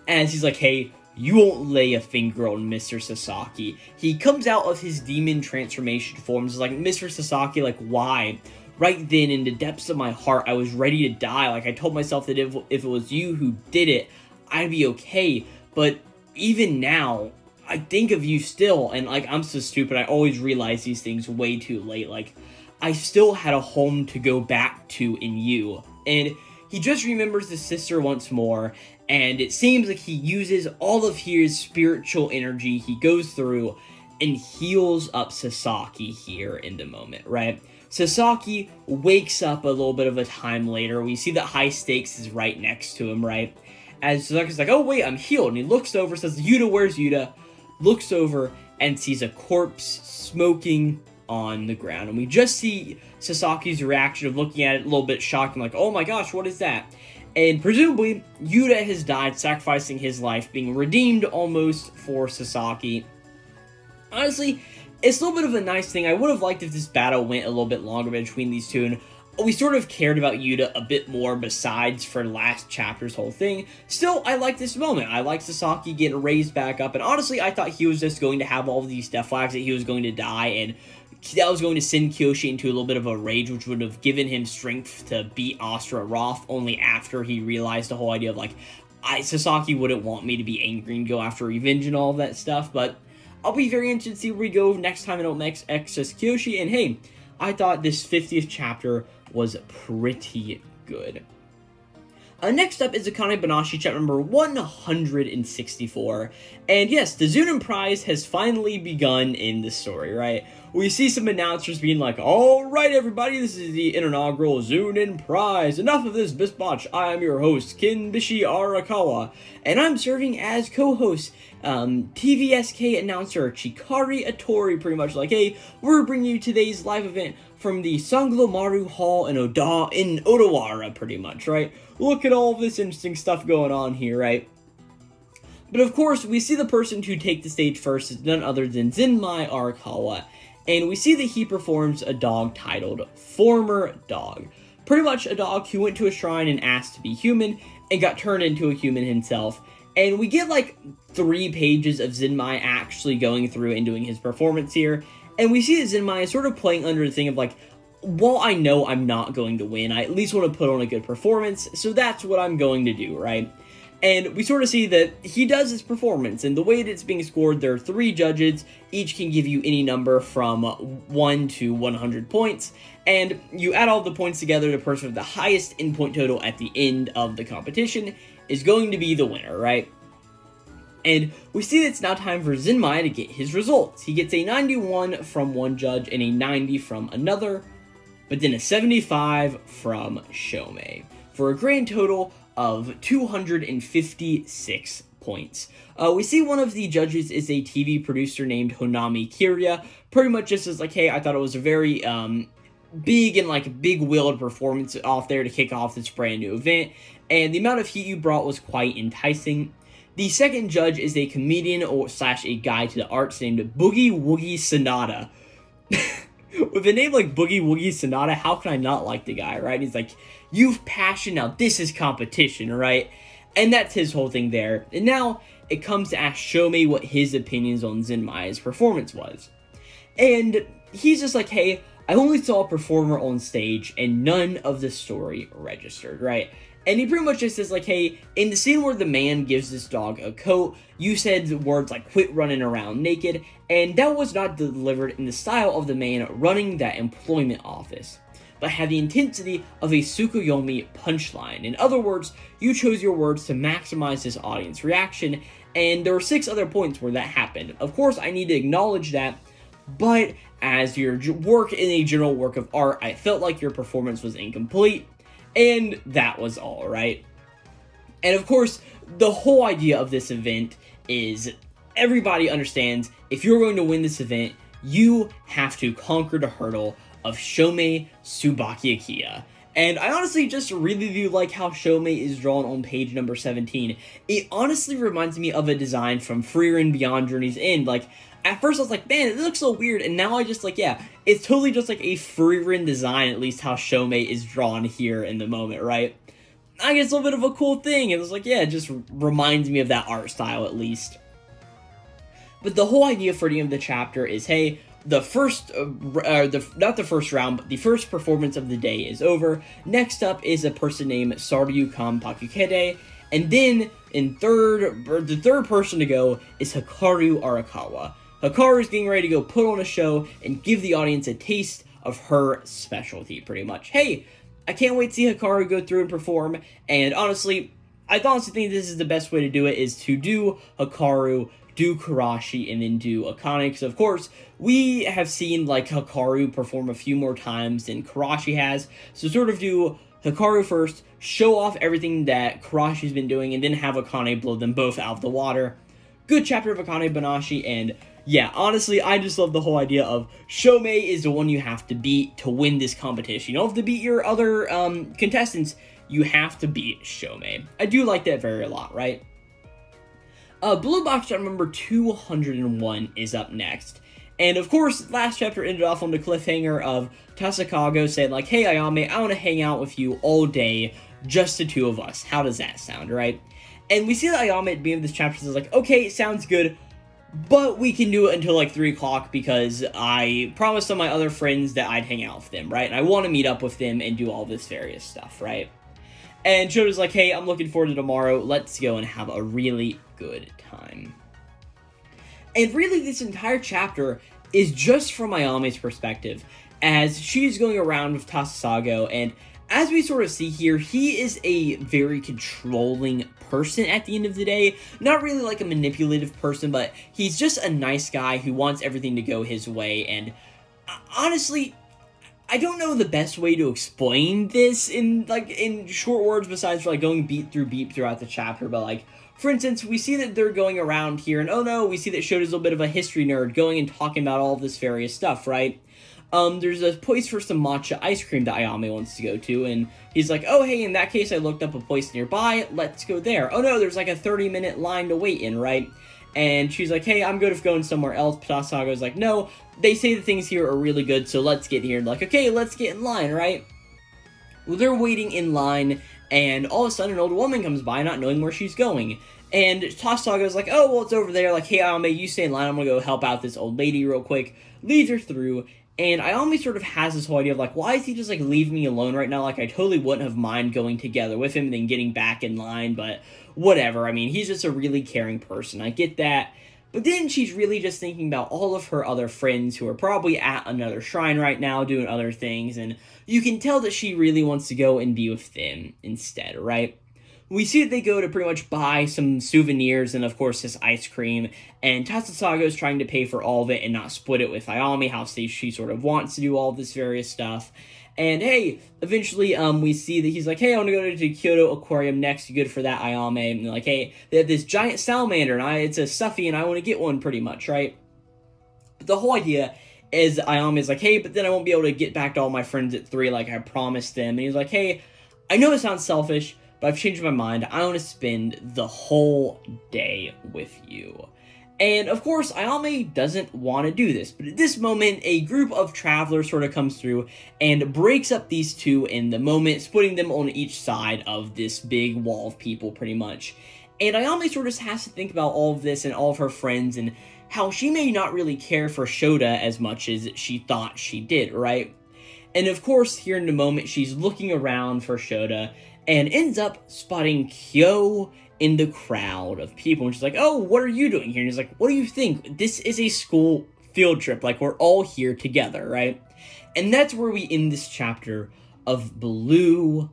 As he's like, hey, you won't lay a finger on Mr. Sasaki. He comes out of his demon transformation forms, like, Mr. Sasaki, like, why? Right then, in the depths of my heart, I was ready to die. Like, I told myself that if it was you who did it, I'd be okay. But even now, I think of you still, and, like, I'm so stupid. I always realize these things way too late. Like, I still had a home to go back to in you. And he just remembers his sister once more, and it seems like he uses all of his spiritual energy. He goes through and heals up Sasaki here in the moment, right? Sasaki wakes up a little bit of a time later. We see that High Stakes is right next to him, right? As Sasaki's like, oh wait, I'm healed. And he looks over, says, Yuta, where's Yuta? Looks over and sees a corpse smoking on the ground. And we just see Sasaki's reaction of looking at it a little bit shocked and like, oh my gosh, what is that? And presumably, Yuta has died, sacrificing his life, being redeemed almost for Sasaki. Honestly, it's a little bit of a nice thing. I would have liked if this battle went a little bit longer between these two, and we sort of cared about Yuta a bit more besides for last chapter's whole thing. Still, I like this moment. I like Sasaki getting raised back up, and honestly, I thought he was just going to have all of these death flags, that he was going to die, and that was going to send Kyoshi into a little bit of a rage, which would have given him strength to beat Astra Roth only after he realized the whole idea of, like, Sasaki wouldn't want me to be angry and go after revenge and all of that stuff, but I'll be very interested to see where we go next time in Omex Excess Kyoshi, and hey, I thought this 50th chapter was pretty good. Next up is Akane Banashi, chapter number 164, and yes, the Zunin Prize has finally begun in the story, right? We see some announcers being like, alright everybody, this is the inaugural Zunin Prize. Enough of this bisbotch. I am your host, Kinbishi Arakawa, and I'm serving as co-host, TVSK announcer Chikari Atori, pretty much like, hey, we're bringing you today's live event from the Sanglomaru Hall in Odawara, pretty much, right? Look at all of this interesting stuff going on here, right? But of course, we see the person to take the stage first is none other than Zenmai Arakawa, and we see that he performs a dog titled Former Dog. Pretty much a dog who went to a shrine and asked to be human, and got turned into a human himself. And we get like 3 pages of Zenmai actually going through and doing his performance here, and we see that Zenmai is sort of playing under the thing of like, while I know I'm not going to win, I at least want to put on a good performance, so that's what I'm going to do, right? And we sort of see that he does his performance, and the way that it's being scored, there are 3 judges, each can give you any number from 1 to 100 points, and you add all the points together, the person with the highest in-point total at the end of the competition is going to be the winner, right? And we see that it's now time for Zenmai to get his results. He gets a 91 from one judge and a 90 from another, but then a 75 from Shomei, for a grand total of 256 points. We see one of the judges is a TV producer named Honami Kiria, pretty much just as like, hey, I thought it was a very big and like big-willed performance off there to kick off this brand new event, and the amount of heat you brought was quite enticing. The second judge is a comedian slash a guide to the arts named Boogie Woogie Sonata. With a name like Boogie Woogie Sonata, how can I not like the guy, right? He's like, you've passion, now this is competition, right? And that's his whole thing there. And now it comes to ask Shomei what his opinions on Zenmai's performance was. And he's just like, hey, I only saw a performer on stage and none of the story registered, right? And he pretty much just says like, hey, in the scene where the man gives this dog a coat, you said the words like quit running around naked, and that was not delivered in the style of the man running that employment office, but had the intensity of a Tsukuyomi punchline. In other words, you chose your words to maximize this audience reaction, and there were 6 other points where that happened. Of course, I need to acknowledge that, but as your work in a general work of art, I felt like your performance was incomplete, and that was all, right? And of course, the whole idea of this event is everybody understands if you're going to win this event, you have to conquer the hurdle of Shomei Subakiakia. And I honestly just really do like how Shomei is drawn on page number 17. It honestly reminds me of a design from Frieren Beyond Journey's End. Like, at first I was like, man, it looks so weird, and now I just like, yeah, it's totally just like a Frieren design, at least how Shomei is drawn here in the moment, right? I guess a little bit of a cool thing, and it's like, yeah, it just reminds me of that art style at least. But the whole idea for the end of the chapter is, hey, the first, not the first round, but the first performance of the day is over. Next up is a person named Saryu Pakukede, and then the third person to go is Hikaru Arakawa. Hikaru is getting ready to go put on a show and give the audience a taste of her specialty, pretty much. Hey, I can't wait to see Hikaru go through and perform, and honestly, I honestly think this is the best way to do it, is to do Hikaru, do Kurashi, and then do Akane, because of course, we have seen like Hikaru perform a few more times than Kurashi has, so sort of do Hikaru first, show off everything that Kurashi's been doing, and then have Akane blow them both out of the water. Good chapter of Akane Banashi, and yeah, honestly, I just love the whole idea of Shomei is the one you have to beat to win this competition. You don't have to beat your other contestants, you have to beat Shomei. I do like that very a lot, right? Blue Box chapter number 201 is up next. And of course, last chapter ended off on the cliffhanger of Tasakago saying like, hey Ayame, I want to hang out with you all day, just the two of us. How does that sound, right? And we see that Ayame at the beginning of this chapter says like, okay, sounds good, but we can do it until like 3 o'clock because I promised all my other friends that I'd hang out with them, right? And I want to meet up with them and do all this various stuff, right? And Shota's like, hey, I'm looking forward to tomorrow. Let's go and have a really good time. And really, this entire chapter is just from Ayame's perspective, as she's going around with Tasasago, and as we sort of see here, he is a very controlling person at the end of the day. Not really like a manipulative person, but he's just a nice guy who wants everything to go his way, and honestly, I don't know the best way to explain this in short words besides like going beat throughout the chapter, but like, for instance, we see that they're going around here, and oh no, we see that Shota's a little bit of a history nerd, going and talking about all this various stuff, right? There's a place for some matcha ice cream that Ayame wants to go to, and he's like, oh hey, in that case, I looked up a place nearby, let's go there. Oh no, there's like a 30-minute line to wait in, right? And she's like, hey, I'm good if going somewhere else. Tasago's like, no, they say the things here are really good, so let's get here. And like, okay, let's get in line, right? Well, they're waiting in line, and all of a sudden an old woman comes by, not knowing where she's going. And Tasago's like, oh, well, it's over there. Like, hey, Ayame, you stay in line. I'm gonna go help out this old lady real quick. Leads her through, and Ayame sort of has this whole idea of like, why is he just like leaving me alone right now? Like, I totally wouldn't have mind going together with him and then getting back in line, but whatever. I mean, he's just a really caring person. I get that. But then she's really just thinking about all of her other friends who are probably at another shrine right now doing other things, and you can tell that she really wants to go and be with them instead, right? We see that they go to pretty much buy some souvenirs and, of course, this ice cream, and Tasasago's trying to pay for all of it and not split it with Ayame, how she sort of wants to do all this various stuff. And hey, eventually, we see that he's like, hey, I want to go to the Kyoto Aquarium next. You good for that, Ayame? And they're like, hey, they have this giant salamander, and it's a stuffy, and I want to get one, pretty much, right? But the whole idea is Ayame is like, hey, but then I won't be able to get back to all my friends at 3 like I promised them. And he's like, hey, I know it sounds selfish, but I've changed my mind. I want to spend the whole day with you. And of course, Ayame doesn't want to do this, but at this moment, a group of travelers sort of comes through and breaks up these two in the moment, splitting them on each side of this big wall of people, pretty much. And Ayame sort of has to think about all of this and all of her friends and how she may not really care for Shota as much as she thought she did, right? And of course, here in the moment, she's looking around for Shota and ends up spotting Kyo in the crowd of people. And she's like, oh, what are you doing here? And he's like, what do you think? This is a school field trip. Like, we're all here together, right? And that's where we end this chapter of Blue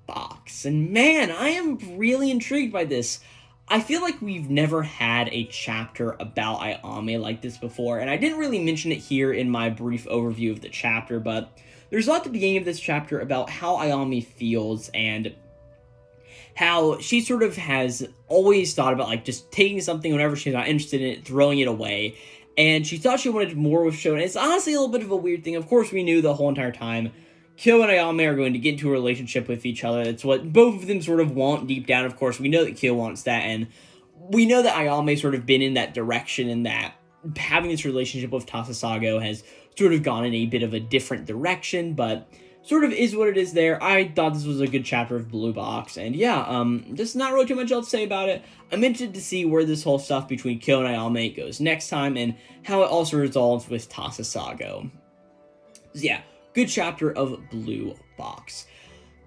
Box. And man, I am really intrigued by this. I feel like we've never had a chapter about Ayame like this before, and I didn't really mention it here in my brief overview of the chapter, but there's a lot at the beginning of this chapter about how Ayame feels and how she sort of has always thought about, like, just taking something whenever she's not interested in it, throwing it away, and she thought she wanted more with Shota. It's honestly a little bit of a weird thing. Of course, we knew the whole entire time Kyo and Ayame are going to get into a relationship with each other. It's what both of them sort of want deep down. Of course, we know that Kyo wants that, and we know that Ayame sort of been in that direction, and that having this relationship with Tasasago has sort of gone in a bit of a different direction, but sort of is what it is there. I thought this was a good chapter of Blue Box, and yeah, just not really too much else to say about it. I'm interested to see where this whole stuff between Kyo and Ayame goes next time, and how it also resolves with Tasasago. So yeah, good chapter of Blue Box.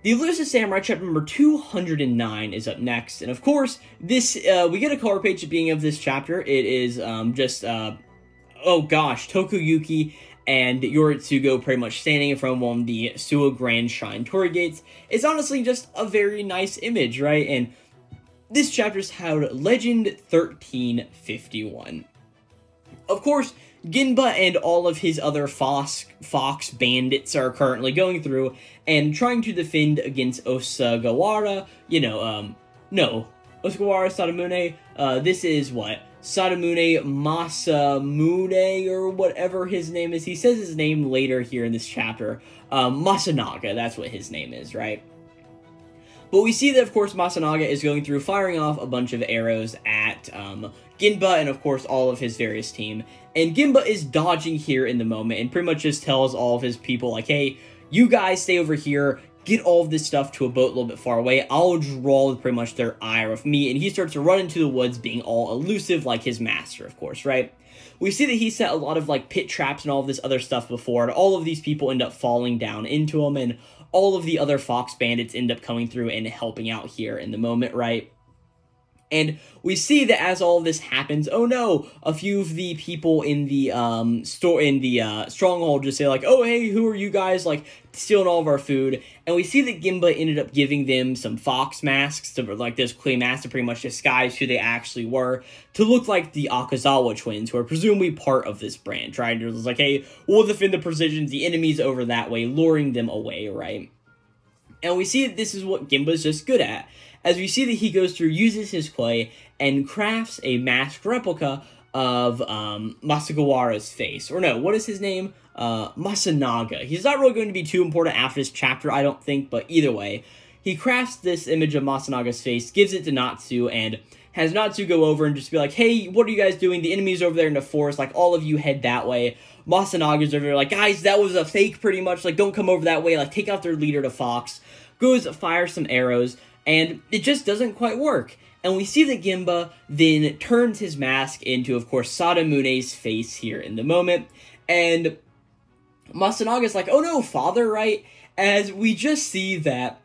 The Elusive Samurai chapter number 209 is up next, and of course, this, we get a color page at the beginning of this chapter. It is, oh gosh, Tokuyuki and Yoritsugo pretty much standing in front of one of the Suwa Grand Shrine Torii gates. It's honestly just a very nice image, right? And this chapter's titled Legend 1351. Of course, Genba and all of his other fox bandits are currently going through and trying to defend against Osagawara, Osagawara Sadamune. This is what? Sadamune Masamune, or whatever his name is. He says his name later here in this chapter. Masanaga, that's what his name is, right? But we see that, of course, Masanaga is going through firing off a bunch of arrows at Genba and, of course, all of his various team. And Genba is dodging here in the moment and pretty much just tells all of his people, like, hey, you guys stay over here, get all of this stuff to a boat a little bit far away. I'll draw pretty much their ire of me. And he starts to run into the woods, being all elusive like his master, of course, right? We see that he set a lot of, like, pit traps and all of this other stuff before, and all of these people end up falling down into him, and all of the other fox bandits end up coming through and helping out here in the moment, right? And we see that as all of this happens, oh no, a few of the people in the stronghold just say, like, oh hey, who are you guys, like, stealing all of our food? And we see that Genba ended up giving them some fox masks, to, like, this clay mask to pretty much disguise who they actually were, to look like the Akazawa twins, who are presumably part of this branch, right? It was like, hey, we'll defend the precisions, the enemies over that way, luring them away, right? And we see that this is what Genba's just good at, as we see that he goes through, uses his clay, and crafts a masked replica of Masagawara's face. Or no, what is his name? Masanaga. He's not really going to be too important after this chapter, I don't think, but either way, he crafts this image of Masanaga's face, gives it to Natsu, and has Natsu go over and just be like, hey, what are you guys doing? The enemy's over there in the forest, like, all of you head that way. Masanaga's over there, like, guys, that was a fake, pretty much, like, don't come over that way, like, take out their leader, the fox. Goes, fires some arrows, and it just doesn't quite work. And we see that Genba then turns his mask into, of course, Sadamune's face here in the moment. And Masanaga's like, oh no, father, right? As we just see that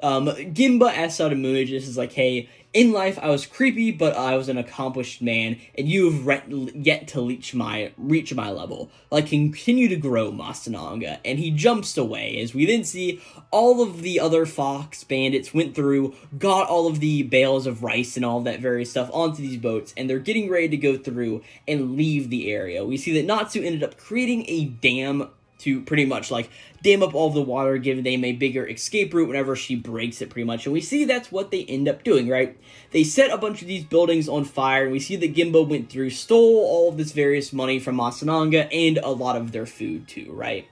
Genba as Sadamune just is like, hey, in life I was creepy, but I was an accomplished man, and you've yet to reach my level. Like, continue to grow, Masanaga. And he jumps away, as we then see all of the other fox bandits went through, got all of the bales of rice and all that various stuff onto these boats, and they're getting ready to go through and leave the area. We see that Natsu ended up creating a dam to pretty much, like, dam up all the water, give them a bigger escape route whenever she breaks it, pretty much. And we see that's what they end up doing, right? They set a bunch of these buildings on fire, and we see that Genba went through, stole all of this various money from Matsunaga, and a lot of their food, too, right?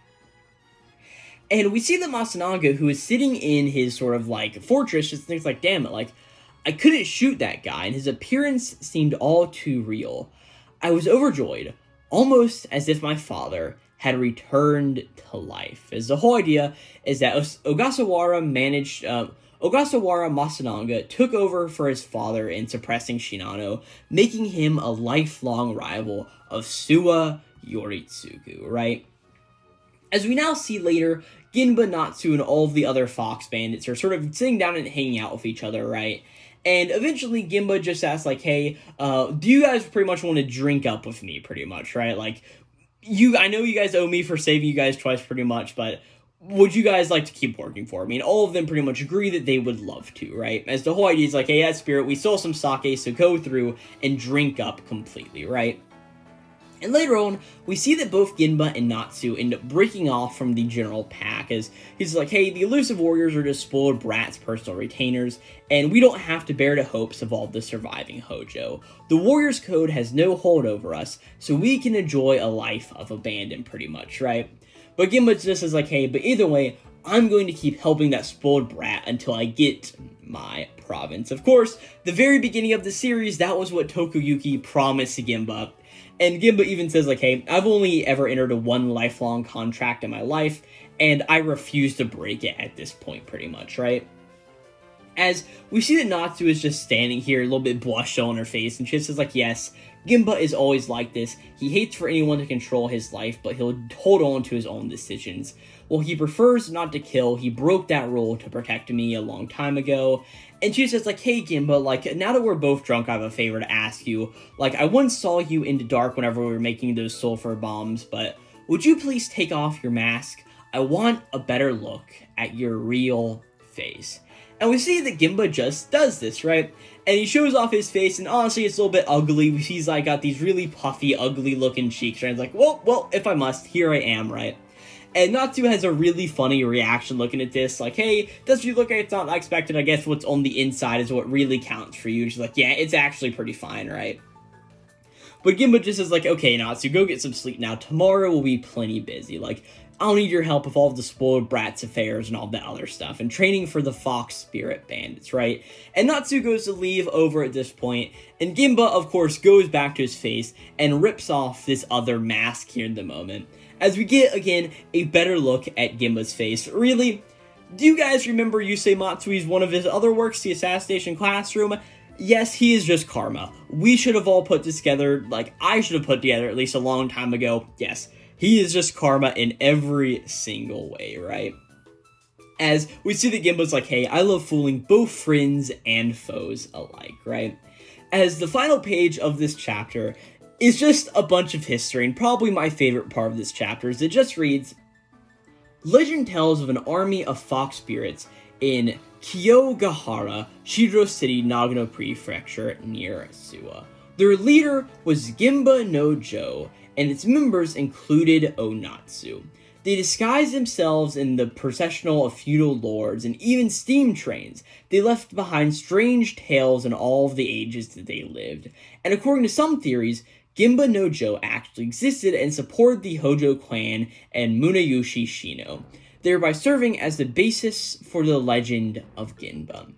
And we see that Matsunaga, who is sitting in his sort of, like, fortress, just thinks, like, damn it, like, I couldn't shoot that guy, and his appearance seemed all too real. I was overjoyed, almost as if my father had returned to life. As the whole idea is that Ogasawara Matsunaga took over for his father in suppressing Shinano, making him a lifelong rival of Suwa Yoritsugu, right? As we now see later, Genba, Natsu, and all of the other Fox bandits are sort of sitting down and hanging out with each other, right? And eventually Genba just asks, like, hey, do you guys pretty much want to drink up with me, pretty much, right? Like, I know you guys owe me for saving you guys twice, pretty much, but would you guys like to keep working for me? And all of them pretty much agree that they would love to, right? As the whole idea is like, hey, that spirit, we stole some sake, so go through and drink up completely, right? And later on, we see that both Genba and Natsu end up breaking off from the general pack, as he's like, hey, the elusive warriors are just spoiled brats, personal retainers, and we don't have to bear the hopes of all the surviving Hojo. The warriors' code has no hold over us, so we can enjoy a life of abandon, pretty much, right? But Genba just is like, hey, but either way, I'm going to keep helping that spoiled brat until I get my province. Of course, the very beginning of the series, that was what Tokuyuki promised to Genba. And Genba even says, like, hey, I've only ever entered a one lifelong contract in my life, and I refuse to break it at this point, pretty much, right? As we see that Natsu is just standing here, a little bit blushed on her face, and she says, like, yes, Genba is always like this. He hates for anyone to control his life, but he'll hold on to his own decisions. Well, he prefers not to kill. He broke that rule to protect me a long time ago. And she says, like, hey, Genba, like, now that we're both drunk, I have a favor to ask you. Like, I once saw you in the dark whenever we were making those sulfur bombs, but would you please take off your mask? I want a better look at your real face. And we see that Genba just does this, right? And he shows off his face, and honestly, it's a little bit ugly. He's, like, got these really puffy, ugly-looking cheeks, right? It's like, well, if I must, here I am, right? And Natsu has a really funny reaction looking at this, like, hey, does you look like it's not expected? I guess what's on the inside is what really counts for you. She's like, yeah, it's actually pretty fine, right? But Genba just is like, okay, Natsu, go get some sleep now. Tomorrow will be plenty busy. Like, I'll need your help with all of the spoiled brats affairs and all that other stuff, and training for the Fox Spirit Bandits, right? And Natsu goes to leave over at this point, and Genba, of course, goes back to his face and rips off this other mask here in the moment. As we get, again, a better look at Genba's face. Really, do you guys remember Yusei Matsui's one of his other works, The Assassination Classroom? Yes, he is just karma. We should have all put this together, like, I should have put together at least a long time ago. Yes, he is just karma in every single way, right? As we see that Genba's like, hey, I love fooling both friends and foes alike, right? As the final page of this chapter is just a bunch of history, and probably my favorite part of this chapter is it just reads, legend tells of an army of fox spirits in Kyogahara, Shidro City, Nagano Prefecture, near Suwa. Their leader was Genba no Jo, and its members included Onatsu. They disguised themselves in the processional of feudal lords and even steam trains. They left behind strange tales in all of the ages that they lived. And according to some theories, Genba no Jo actually existed and supported the Hojo clan and Munayoshi Shino, thereby serving as the basis for the legend of Genba.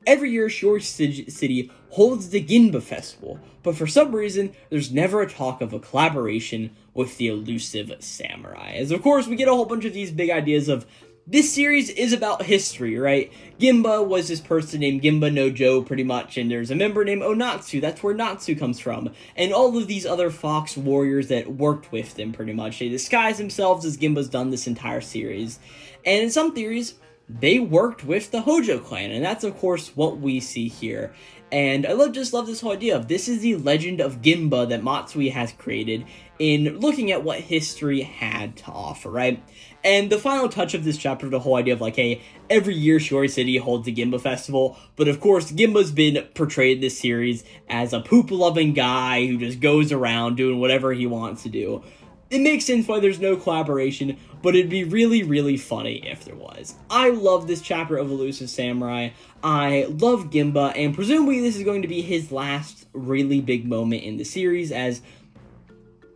Every year, Shiori City holds the Genba Festival, but for some reason, there's never a talk of a collaboration with the elusive samurai. As of course, we get a whole bunch of these big ideas of, this series is about history, right? Genba was this person named Genba no Jo, pretty much, and there's a member named Onatsu, that's where Natsu comes from, and all of these other fox warriors that worked with them, pretty much. They disguise themselves as Genba's done this entire series, and in some theories, they worked with the Hojo clan, and that's, of course, what we see here. And I just love this whole idea of this is the legend of Genba that Matsui has created in looking at what history had to offer, right? And the final touch of this chapter, the whole idea of like, hey, every year Shiori City holds a Genba festival, but of course Genba's been portrayed in this series as a poop-loving guy who just goes around doing whatever he wants to do. it makes sense why there's no collaboration, but it'd be really, really funny if there was. I love this chapter of Elusive Samurai. I love Genba, and presumably this is going to be his last really big moment in the series, as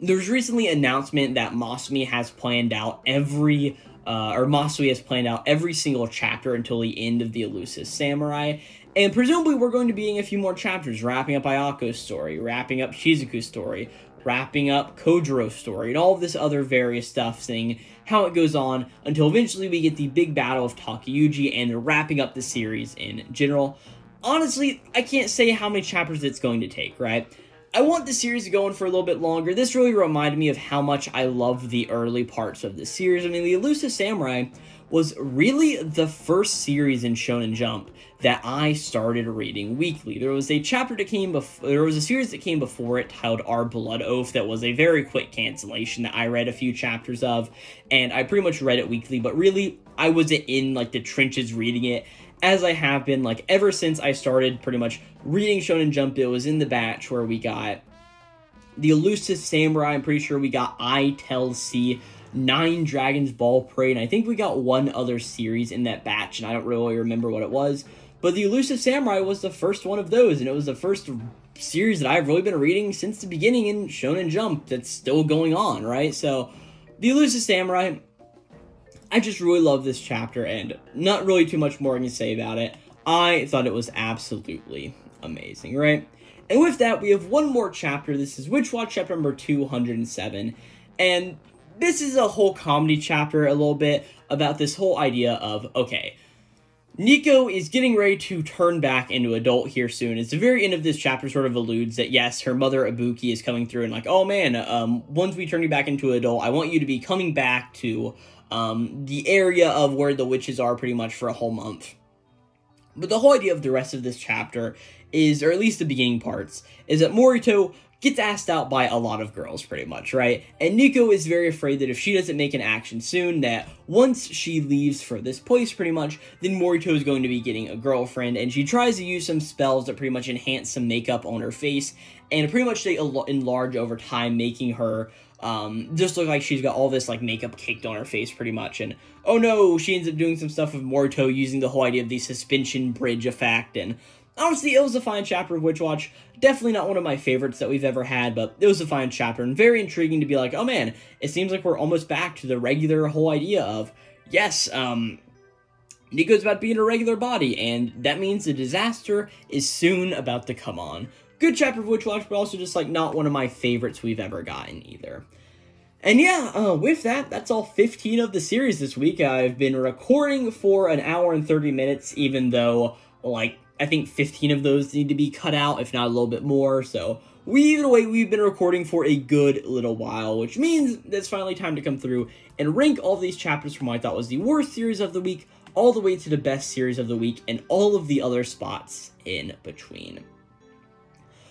there's recently an announcement that Masumi has planned out every single chapter until the end of the Elusive Samurai. And presumably we're going to be in a few more chapters, wrapping up Ayako's story, wrapping up Shizuku's story, wrapping up Kojiro's story, and all of this other various stuff, seeing how it goes on until eventually we get the big battle of Takeuji and wrapping up the series in general. Honestly, I can't say how many chapters it's going to take, right? I want the series to go on for a little bit longer. This really reminded me of how much I love the early parts of the series. I mean, the Elusive Samurai was really the first series in Shonen Jump that I started reading weekly. There was a series that came before it titled Our Blood Oath that was a very quick cancellation that I read a few chapters of, and I pretty much read it weekly, but really, I wasn't in, like, the trenches reading it, as I have been, like, ever since I started pretty much reading Shonen Jump. It was in the batch where we got the Elusive Samurai. I'm pretty sure we got I Tell C, 9 Dragons Ball Parade, and I think we got one other series in that batch, and I don't really remember what it was. But the Elusive Samurai was the first one of those, and it was the first series that I've really been reading since the beginning in Shonen Jump that's still going on, right? So, the Elusive Samurai, I just really love this chapter, and not really too much more I can say about it. I thought it was absolutely amazing, right? And with that, we have one more chapter. This is Witch Watch chapter number 207, and this is a whole comedy chapter a little bit about this whole idea of, okay, Nico is getting ready to turn back into adult here soon. It's the very end of this chapter sort of alludes that, yes, her mother Ibuki is coming through and like, oh man, once we turn you back into adult, I want you to be coming back to the area of where the witches are pretty much for a whole month. But the whole idea of the rest of this chapter is, or at least the beginning parts, is that Morito gets asked out by a lot of girls, pretty much, right? And Nico is very afraid that if she doesn't make an action soon, that once she leaves for this place, pretty much, then Morito is going to be getting a girlfriend, and she tries to use some spells that pretty much enhance some makeup on her face, and pretty much they enlarge over time, making her just look like she's got all this, like, makeup caked on her face, pretty much, and oh no, she ends up doing some stuff with Morito using the whole idea of the suspension bridge effect, and honestly, it was a fine chapter of Witch Watch. Definitely not one of my favorites that we've ever had, but it was a fine chapter and very intriguing to be like, oh man, it seems like we're almost back to the regular whole idea of, yes, Nico's about to be in a regular body, and that means the disaster is soon about to come on. Good chapter of Witch Watch, but also just, like, not one of my favorites we've ever gotten either. And yeah, with that, that's all 15 of the series this week. I've been recording for an hour and 30 minutes, even though, like, I think 15 of those need to be cut out, if not a little bit more, so either way, we've been recording for a good little while, which means that it's finally time to come through and rank all of these chapters from what I thought was the worst series of the week, all the way to the best series of the week, and all of the other spots in between.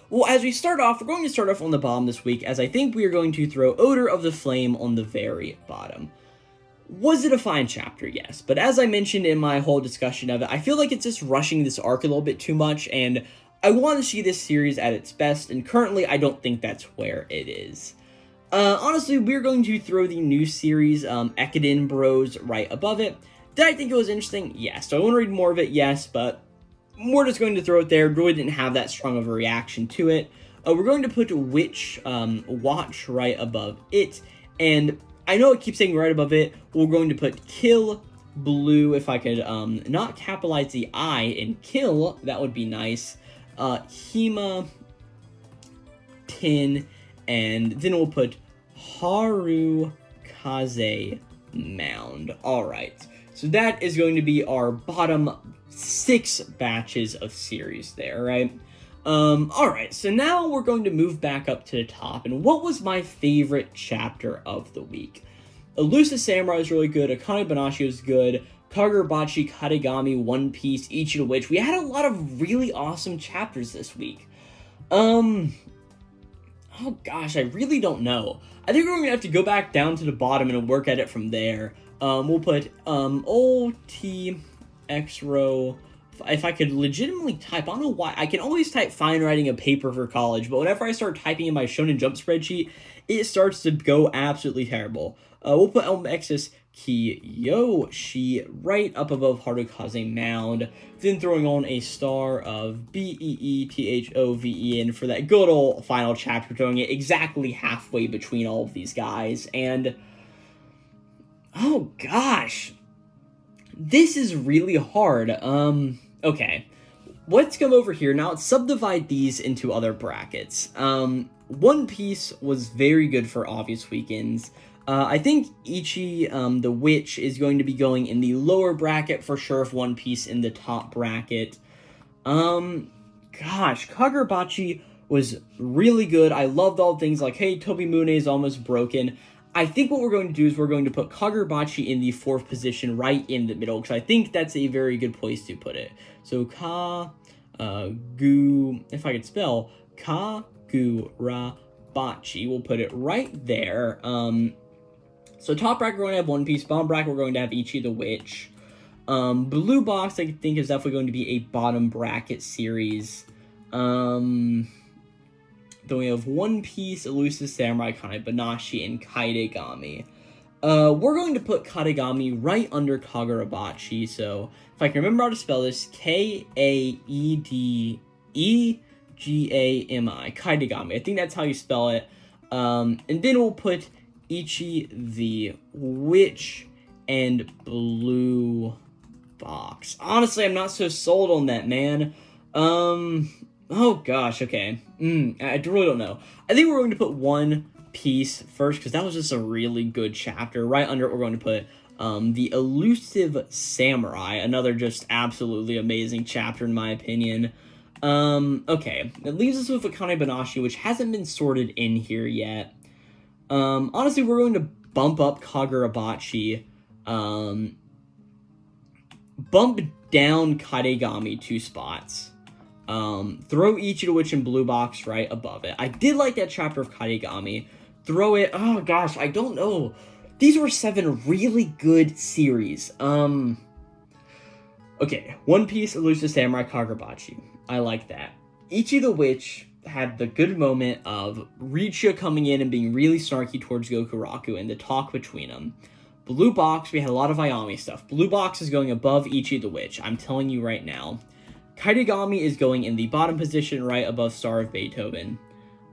Well, as we start off, we're going to start off on the bottom this week, as I think we are going to throw Odor of the Flame on the very bottom. Was it a fine chapter? Yes, but as I mentioned in my whole discussion of it, I feel like it's just rushing this arc a little bit too much, and I want to see this series at its best, and currently I don't think that's where it is. Honestly, we're going to throw the new series, Ekiden Bros, right above it. Did I think it was interesting? Yes. Do I want to read more of it? Yes, but we're just going to throw it there. Really didn't have that strong of a reaction to it. We're going to put Witch Watch right above it, and I know it keeps saying right above it. We're going to put Kill Blue, if I could not capitalize the I in kill, that would be nice. Hima Tin, and then we'll put Haru Kaze Mound. Alright, so that is going to be our bottom 6 batches of series there, right? Alright, so now we're going to move back up to the top, and what was my favorite chapter of the week? Elusive Samurai is really good, Akane Banashi is good, Kagurabachi, Kategami, One Piece, Ichi the Witch. We had a lot of really awesome chapters this week. Oh gosh, I really don't know. I think we're going to have to go back down to the bottom and work at it from there. We'll put, O-T, X-Row, if I could legitimately type, I don't know why, I can always type fine writing a paper for college, but whenever I start typing in my Shonen Jump spreadsheet, it starts to go absolutely terrible. We'll put Alexis Kiyoshi right up above Harukaze Mound, then throwing on a star of Beethoven for that good old final chapter, throwing it exactly halfway between all of these guys, and oh gosh, this is really hard. Okay, let's come over here now. Let's subdivide these into other brackets. One Piece was very good for obvious weekends. I think Ichi, the Witch, is going to be going in the lower bracket for sure, if One Piece in the top bracket. Gosh, Kagurabachi was really good. I loved all things like, hey, Tobimune is almost broken. I think what we're going to do is we're going to put Kagurabachi in the 4th position right in the middle, because I think that's a very good place to put it. So if I could spell, Kagurabachi, we'll put it right there. So top bracket, we're going to have One Piece. Bottom bracket, we're going to have Ichi the Witch. Blue Box, I think, is definitely going to be a bottom bracket series. Then we have One Piece, Elusive Samurai, Kanebanashi, and Kaidegami. We're going to put Kaidegami right under Kagurabachi, so if I can remember how to spell this, Kaedegami, Kaidegami. I think that's how you spell it. And then we'll put Ichi the Witch and Blue Box. Honestly, I'm not so sold on that, man. Oh gosh, okay. I really don't know. I think we're going to put One Piece first, because that was just a really good chapter. Right under it, we're going to put the Elusive Samurai, another just absolutely amazing chapter in my opinion. Okay, it leaves us with Akane Banashi, which hasn't been sorted in here yet. Honestly, we're going to bump up Kagurabachi, bump down Kaidegami 2 spots, throw Ichi the Witch and Blue Box right above it. I did like that chapter of Kaidegami. Throw it, oh gosh, I don't know. These were 7 really good series. Okay, One Piece, Elusive Samurai, Kagurabachi. I like that. Ichi the Witch had the good moment of Rito coming in and being really snarky towards Gokuraku and the talk between them. Blue Box, we had a lot of Ayami stuff. Blue Box is going above Ichi the Witch, I'm telling you right now. Kaidegami is going in the bottom position right above Star of Beethoven.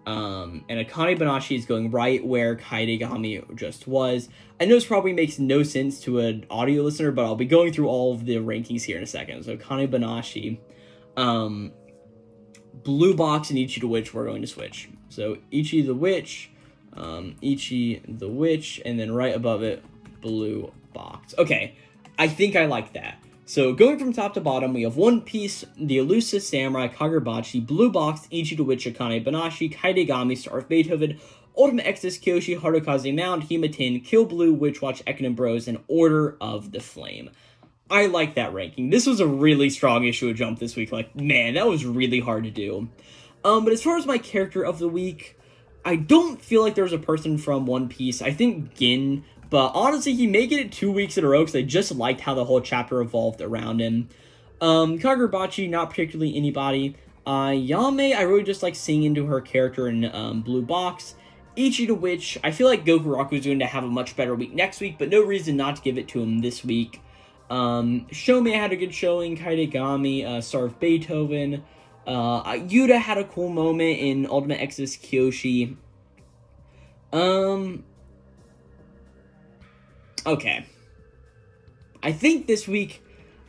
And Akane Banashi is going right where Kaidegami just was. I know this probably makes no sense to an audio listener, but I'll be going through all of the rankings here in a second. So Akane Banashi, Blue Box, and Ichi the Witch, we're going to switch. So Ichi the Witch, and then right above it, Blue Box. Okay, I think I like that. So going from top to bottom, we have One Piece, the Elusive Samurai, Kagurabachi, Blue Box, Ichi the Witch, Akane Banashi, Kaidegami, Star of Beethoven, Ultimate Exodus, Kyoshi, Harukaze Mound, Himatin, Kill Blue, Witch Watch, Ekinen Bros, and Order of the Flame. I like that ranking. This was a really strong issue of Jump this week. Like, man, that was really hard to do. But as far as my character of the week, I don't feel like there's a person from One Piece. I think Gin, but honestly, he may get it 2 weeks in a row because I just liked how the whole chapter evolved around him. Kagurabachi, not particularly anybody. Yame, I really just like seeing into her character in Blue Box. Ichi the Witch, I feel like Gokuraku is going to have a much better week next week, but no reason not to give it to him this week. Shomei had a good showing, Kaidegami, Star of Beethoven. Yuta had a cool moment in Ultimate Exodus Kyoshi. Okay. I think this week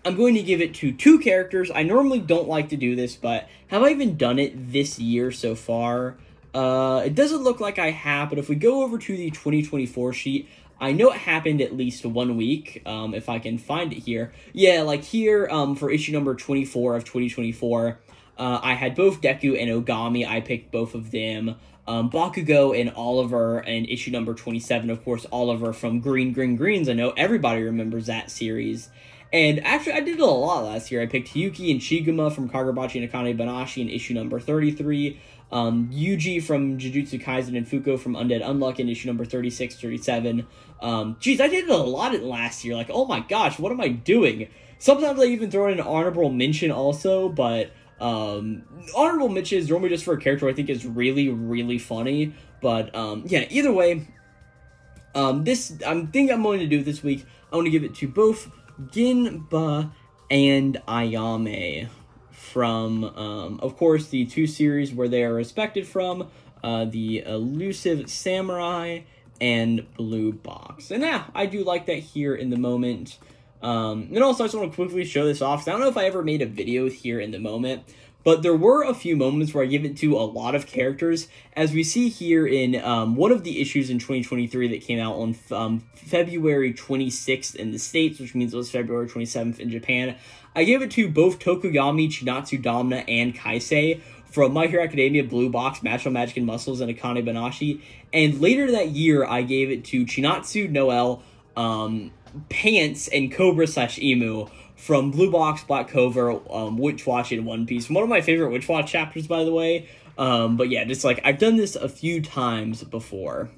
I'm going to give it to 2 characters. I normally don't like to do this, but have I even done it this year so far? It doesn't look like I have, but if we go over to the 2024 sheet, I know it happened at least 1 week, if I can find it here. Yeah, like here, for issue number 24 of 2024, I had both Deku and Ogami. I picked both of them. Bakugo and Oliver, and issue number 27, of course, Oliver from Green Greens. I know everybody remembers that series. And actually, I did it a lot last year. I picked Hyuki and Shiguma from Kagurabachi and Akane Banashi in issue number 33. Yuji from Jujutsu Kaisen and Fuko from Undead Unluck in issue number 36, 37. Geez, I did a lot in last year. Like, oh my gosh, what am I doing? Sometimes I even throw in an honorable mention also, but honorable mention is normally just for a character I think is really, really funny. But yeah, either way, I'm going to do this week. I want to give it to both Genba and Ayame from, of course, the two series where they are respected from, the Elusive Samurai and Blue Box. And yeah, I do like that here in the moment. And also, I just want to quickly show this off, because I don't know if I ever made a video here in the moment, but there were a few moments where I give it to a lot of characters, as we see here in one of the issues in 2023 that came out on February 26th in the States, which means it was February 27th in Japan. I gave it to both Tokugami, Chinatsu Damna, and Kaisei from My Hero Academia, Blue Box, Magical Magic and Muscles, and Akane Banashi. And later that year, I gave it to Chinatsu Noel, Pants, and Cobra/Emu from Blue Box, Black Clover, Witch Watch, and One Piece. One of my favorite Witch Watch chapters, by the way. But yeah, just like, I've done this a few times before.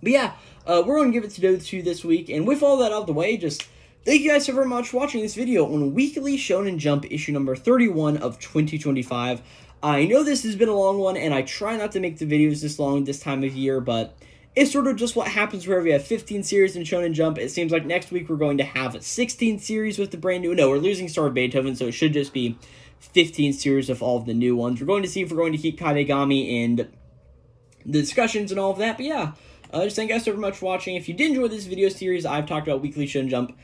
But yeah, we're going to give it to those two this week. And with all that out of the way, just thank you guys so very much for watching this video on Weekly Shonen Jump issue number 31 of 2025. I know this has been a long one, and I try not to make the videos this long this time of year, but it's sort of just what happens whenever we have 15 series in Shonen Jump. It seems like next week we're going to have 16 series with the brand new... No, we're losing Star of Beethoven, so it should just be 15 series of all of the new ones. We're going to see if we're going to keep Kadegami and the discussions and all of that. But yeah, just thank you guys so very much for watching. If you did enjoy this video series, I've talked about Weekly Shonen Jump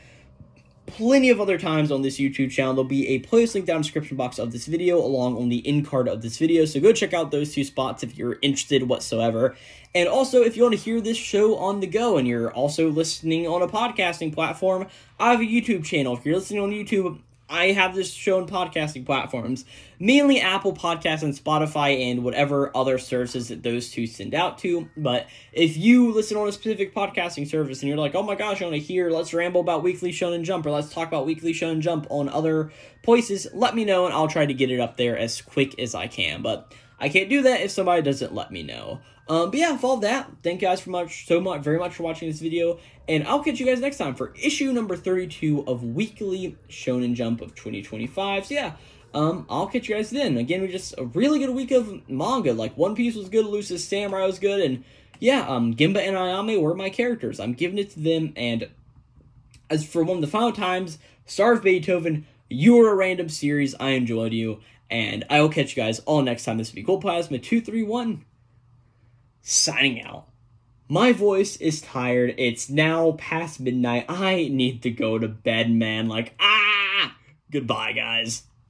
plenty of other times on this YouTube channel. There'll be a playlist link down in the description box of this video, along on the end card of this video, so go check out those two spots if you're interested whatsoever. And also, if you want to hear this show on the go, and you're also listening on a podcasting platform, I have a YouTube channel. If you're listening on YouTube, I have this show on podcasting platforms, mainly Apple Podcasts and Spotify and whatever other services that those two send out to. But if you listen on a specific podcasting service and you're like, oh my gosh, I want to hear Let's Ramble about Weekly Shonen Jump, or let's talk about Weekly Shonen Jump on other places, let me know and I'll try to get it up there as quick as I can. But I can't do that if somebody doesn't let me know. But yeah, for all that, thank you guys very much for watching this video, and I'll catch you guys next time for issue number 32 of Weekly Shonen Jump of 2025. So yeah, I'll catch you guys then. Again, we just a really good week of manga. Like, One Piece was good, Elusive Samurai was good, and yeah, Genba and Ayame were my characters. I'm giving it to them, and as for one of the final times, Star of Beethoven, you were a random series. I enjoyed you, and I will catch you guys all next time. This will be Glowplasma 231. Signing out. My voice is tired. It's now past midnight. I need to go to bed, man. Like, Goodbye, guys.